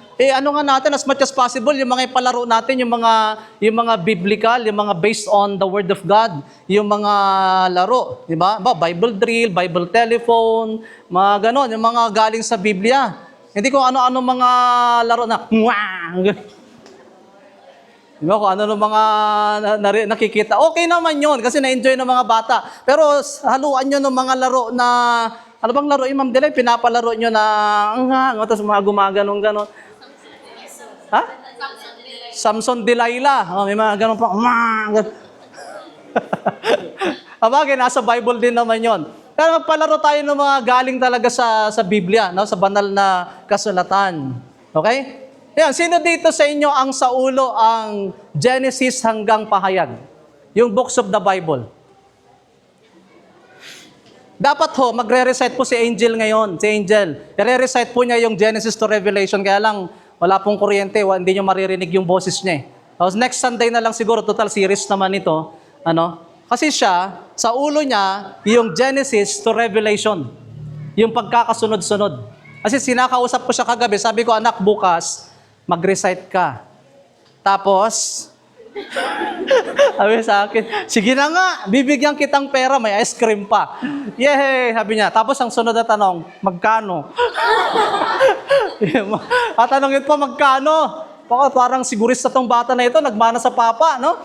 natin as much as possible, yung mga ipalaro natin, yung mga biblical, yung mga based on the Word of God, yung mga laro, di ba? Bible drill, Bible telephone, mga ganon, yung mga galing sa Biblia. Hindi kung ano-ano mga laro na, diba, kung ano mga nakikita. Okay naman yun, kasi na-enjoy ng mga bata. Pero haluan nyo ng mga laro na, ano bang laro, Ma'am Delay? Pinapalaro nyo na, tapos mga gumaganon-ganon. Ha? Samson Delilah. May mga ganon pa. Abagay, nasa Bible din naman yon. Pero magpalaro tayo ng mga galing talaga sa Biblia, sa banal na kasulatan. Okay? Yan, sino dito sa inyo ang saulo ang Genesis hanggang Pahayag? Yung books of the Bible. Dapat magre-recite po si Angel ngayon. Si Angel. I-recite po niya yung Genesis to Revelation. Kaya lang, wala pong kuryente. Hindi nyo maririnig yung boses niya. Tapos next Sunday na lang siguro, total series naman ito. Kasi siya, sa ulo niya, yung Genesis to Revelation. Yung pagkakasunod-sunod. Kasi sinakausap ko siya kagabi. Sabi ko, anak, bukas, mag-recite ka. Tapos, sabi sa akin, sige na nga, bibigyan kitang pera, may ice cream pa. Yay! Sabi niya. Tapos ang sunod na tanong, magkano? Tatanungin pa, magkano? Parang sigurista tong bata na ito, nagmana sa papa, no?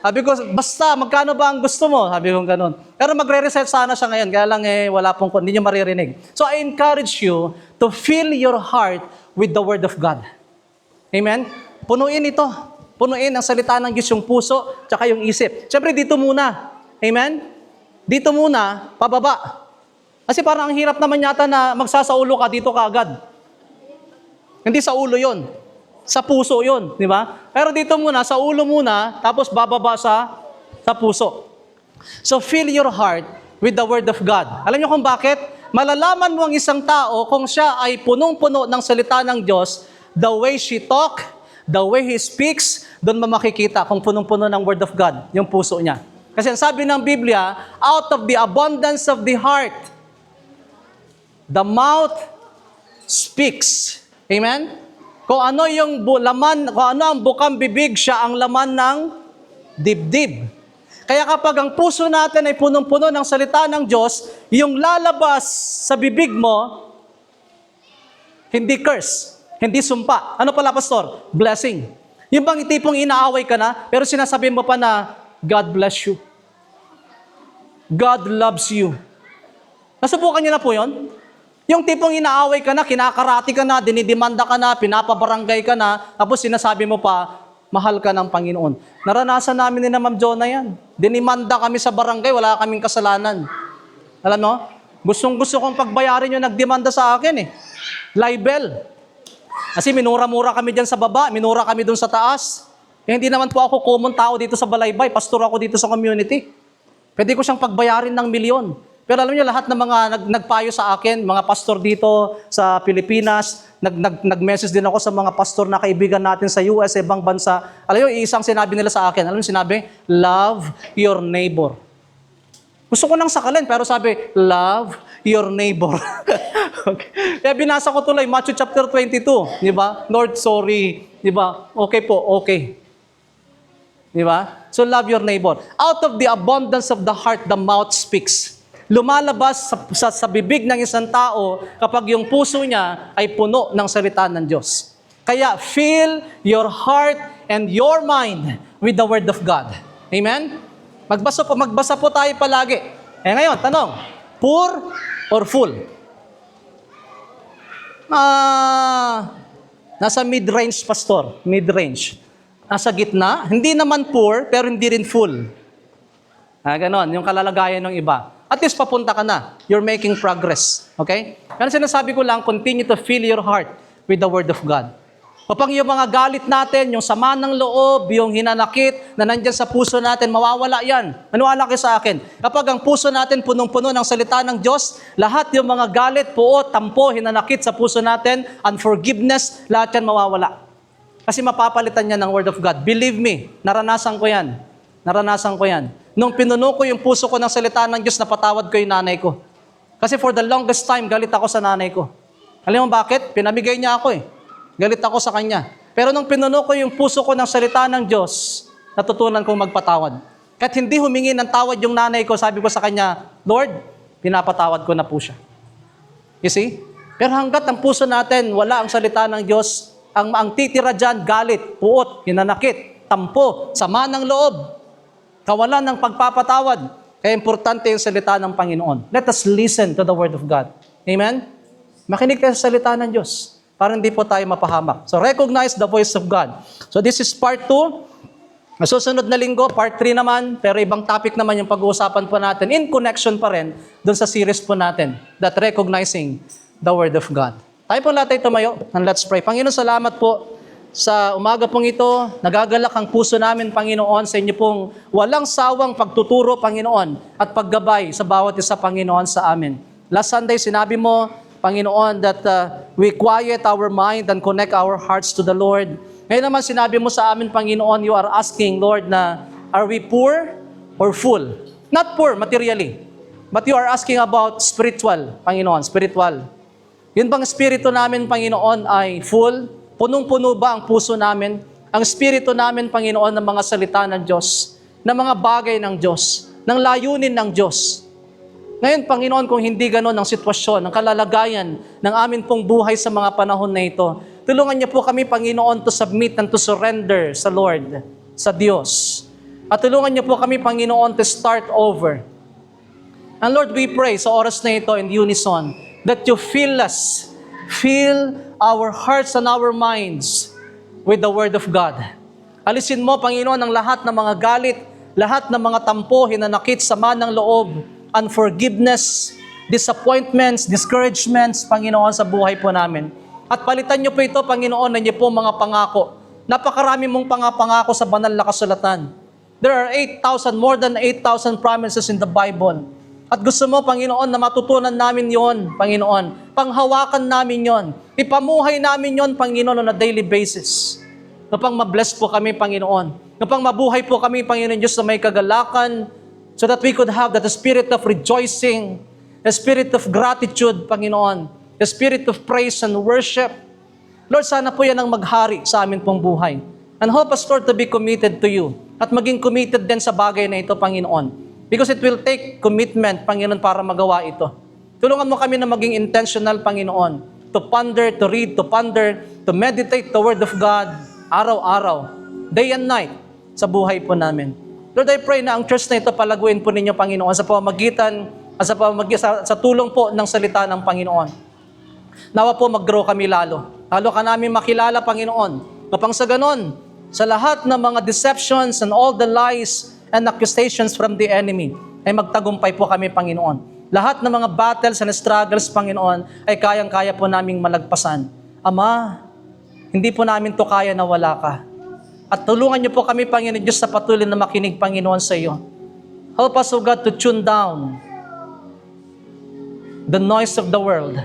Sabi ko, basta, magkano ba ang gusto mo? Sabi ko ganun. Pero magre-recite sana siya ngayon, kaya lang wala pong, hindi niyo maririnig. So I encourage you to fill your heart with the Word of God. Amen? Punuin ito. Punuin ang salita ng Diyos yung puso, tsaka yung isip. Siyempre, dito muna. Amen? Dito muna, pababa. Kasi parang ang hirap naman yata na magsasaulo ka, dito ka agad. Hindi sa ulo yon, sa puso yon, di ba? Pero dito muna, sa ulo muna, tapos bababa sa puso. So, fill your heart with the Word of God. Alam niyo kung bakit? Malalaman mo ang isang tao kung siya ay punong-puno ng salita ng Diyos, the way she talk, the way he speaks, doon mo makikita kung punong-puno ng Word of God, yung puso niya. Kasi ang sabi ng Biblia, out of the abundance of the heart, the mouth speaks. Amen? Kung ano yung laman, kung ano ang bukang bibig, siya ang laman ng dibdib. Kaya kapag ang puso natin ay punong-puno ng salita ng Diyos, yung lalabas sa bibig mo, Hindi curse. Hindi sumpa. Ano pala, pastor? Blessing. Yung bang tipong inaaway ka na, pero sinasabi mo pa na, God bless you. God loves you. Nasubukan niyo na po yun? Yung tipong inaaway ka na, kinakarati ka na, dinidimanda ka na, pinapabarangay ka na, tapos sinasabi mo pa, mahal ka ng Panginoon. Naranasan namin ni na Ma'am Jonah yan. Dinimanda kami sa barangay, wala kaming kasalanan. Alam mo? Gustong-gusto kong pagbayarin yung nagdemanda sa akin eh. Libel. Kasi minura-mura kami dyan sa baba, minura kami dun sa taas. Eh, hindi naman po ako common tao dito sa Balaybay, pastor ako dito sa community. Pwede ko siyang pagbayarin ng milyon. Pero alam niyo, lahat ng mga nagpayo sa akin, mga pastor dito sa Pilipinas, nag-message din ako sa mga pastor na kaibigan natin sa US, ibang bansa. Alam niyo, isang sinabi nila sa akin, alam niyo sinabi, love your neighbor. Gusto ko nang sakalin, pero sabi, love your neighbor. Okay. Kaya binasa ko tuloy, Matthew chapter 22, di ba? Lord, sorry. Di ba? Okay po, okay. Di ba? So love your neighbor. Out of the abundance of the heart, the mouth speaks. Lumalabas sa bibig ng isang tao kapag yung puso niya ay puno ng salita ng Diyos. Kaya fill your heart and your mind with the Word of God. Amen? Magbasa po tayo palagi. Eh ngayon, tanong, poor or full? Nasa mid-range, pastor. Mid-range. Nasa gitna. Hindi naman poor, pero hindi rin full. Ganon, yung kalalagayan ng iba. At least papunta ka na. You're making progress. Okay? Kaya sinasabi ko lang, continue to fill your heart with the Word of God. Kapag yung mga galit natin, yung sama ng loob, yung hinanakit na nandyan sa puso natin, mawawala yan. Maniwala kayo sa akin. Kapag ang puso natin punong-puno ng salita ng Diyos, lahat yung mga galit, puot, tampo, hinanakit sa puso natin, unforgiveness, lahat yan mawawala. Kasi mapapalitan yan ng Word of God. Believe me, naranasan ko yan. Naranasan ko yan. Nung pinuno ko yung puso ko ng salita ng Diyos, napatawad ko yung nanay ko. Kasi for the longest time, galit ako sa nanay ko. Alam mo bakit? Pinamigay niya ako eh. Galit ako sa kanya. Pero nung pinuno ko yung puso ko ng salita ng Diyos, natutunan kong magpatawad. Kahit hindi humingi ng tawad yung nanay ko, sabi ko sa kanya, Lord, pinapatawad ko na po siya. You see? Pero hanggat ang puso natin, wala ang salita ng Diyos, ang titira dyan, galit, puot, hinanakit, tampo, sama ng loob, kawalan ng pagpapatawad. Kaya importante yung salita ng Panginoon. Let us listen to the Word of God. Amen? Makinig kayo sa salita ng Diyos para hindi po tayo mapahamak. So recognize the voice of God. So this is part 2. Susunod na linggo, part 3 naman, pero ibang topic naman yung pag-uusapan po natin in connection pa rin dun sa series po natin, that recognizing the Word of God. Tayo po lahat ay tumayo and let's pray. Panginoon, salamat po sa umaga pong ito. Nagagalak ang puso namin, Panginoon, sa inyo pong walang sawang pagtuturo, Panginoon, at paggabay sa bawat isa, Panginoon, sa amin. Last Sunday, sinabi mo, Panginoon, that we quiet our mind and connect our hearts to the Lord. Ngayon naman sinabi mo sa amin, Panginoon, you are asking, Lord, na are we poor or full? Not poor materially, but you are asking about spiritual, Panginoon, spiritual. Yun bang espiritu namin, Panginoon, ay full? Punong-puno ba ang puso namin? Ang espiritu namin, Panginoon, ng mga salita ng Diyos, ng mga bagay ng Diyos, ng layunin ng Diyos. Ngayon, Panginoon, kung hindi ganon ang sitwasyon, ang kalalagayan ng amin pong buhay sa mga panahon na ito, tulungan niyo po kami, Panginoon, to submit and to surrender sa Lord, sa Diyos. At tulungan niyo po kami, Panginoon, to start over. And Lord, we pray sa oras na ito in unison that you fill us, fill our hearts and our minds with the Word of God. Alisin mo, Panginoon, ang lahat ng mga galit, lahat ng mga tampo, hinanakit, sama ng loob, unforgiveness, disappointments, discouragements, Panginoon, sa buhay po namin. At palitan niyo po ito, Panginoon, na niyo po mga pangako. Napakarami mong pangako sa banal na kasulatan. There are more than 8,000 promises in the Bible. At gusto mo, Panginoon, na matutunan namin yon, Panginoon. Panghawakan namin yon. Ipamuhay namin yon, Panginoon, on a daily basis. Kapag mabless po kami, Panginoon. Kapag mabuhay po kami, Panginoon Diyos, na may kagalakan, so that we could have that spirit of rejoicing, the spirit of gratitude, Panginoon, the spirit of praise and worship. Lord, sana po yan ang maghari sa amin pong buhay. And help us, Lord, to be committed to you. At maging committed din sa bagay na ito, Panginoon. Because it will take commitment, Panginoon, para magawa ito. Tulungan mo kami na maging intentional, Panginoon. to ponder, to read, to ponder, to meditate the Word of God araw-araw, day and night sa buhay po namin. Lord, I pray na ang church na ito palaguin po ninyo, Panginoon, sa pamamagitan at sa tulong po ng salita ng Panginoon. Nawa po mag-grow kami lalo. Lalo ka namin makilala, Panginoon. Kapang sa ganon, sa lahat ng mga deceptions and all the lies and accusations from the enemy, ay magtagumpay po kami, Panginoon. Lahat ng mga battles and struggles, Panginoon, ay kayang-kaya po naming malagpasan. Ama, hindi po namin to kaya na wala ka. At tulungan niyo po kami, Panginoon Diyos, sa patuloy na makinig, Panginoon, sa iyo. Help us, O God, to tune down the noise of the world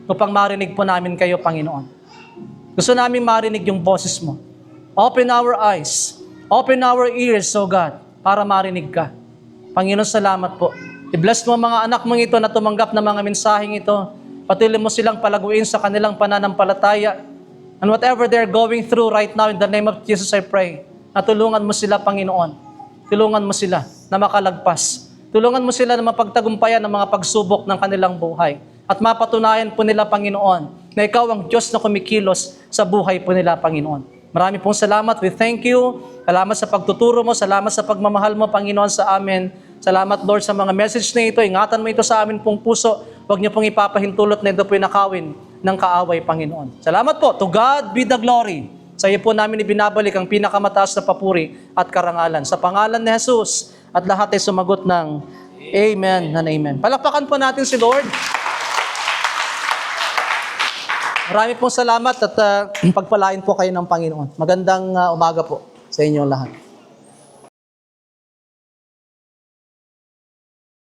upang marinig po namin kayo, Panginoon. Gusto namin marinig yung boses mo. Open our eyes, open our ears, O God, para marinig ka. Panginoon, salamat po. I-bless mo ang mga anak mong ito na tumanggap ng mga mensaheng ito. Patuloy mo silang palaguin sa kanilang pananampalataya. And whatever they're going through right now, in the name of Jesus, I pray, na tulungan mo sila, Panginoon. Tulungan mo sila na makalagpas. Tulungan mo sila na mapagtagumpayan ng mga pagsubok ng kanilang buhay. At mapatunayan po nila, Panginoon, na ikaw ang Diyos na kumikilos sa buhay po nila, Panginoon. Marami pong salamat. We thank you. Salamat sa pagtuturo mo. Salamat sa pagmamahal mo, Panginoon, sa amin. Salamat, Lord, sa mga message na ito. Ingatan mo ito sa amin pong puso. Huwag niyo pong ipapahintulot na ito po nakawin ng kaaway, Panginoon. Salamat po. To God be the glory. Sa iyo po namin ibinabalik ang pinakamataas na papuri at karangalan. Sa pangalan ni Jesus, at lahat ay sumagot ng Amen and Amen. Palakpakan po natin si Lord. Marami pong salamat at pagpalain po kayo ng Panginoon. Magandang umaga po sa inyong lahat.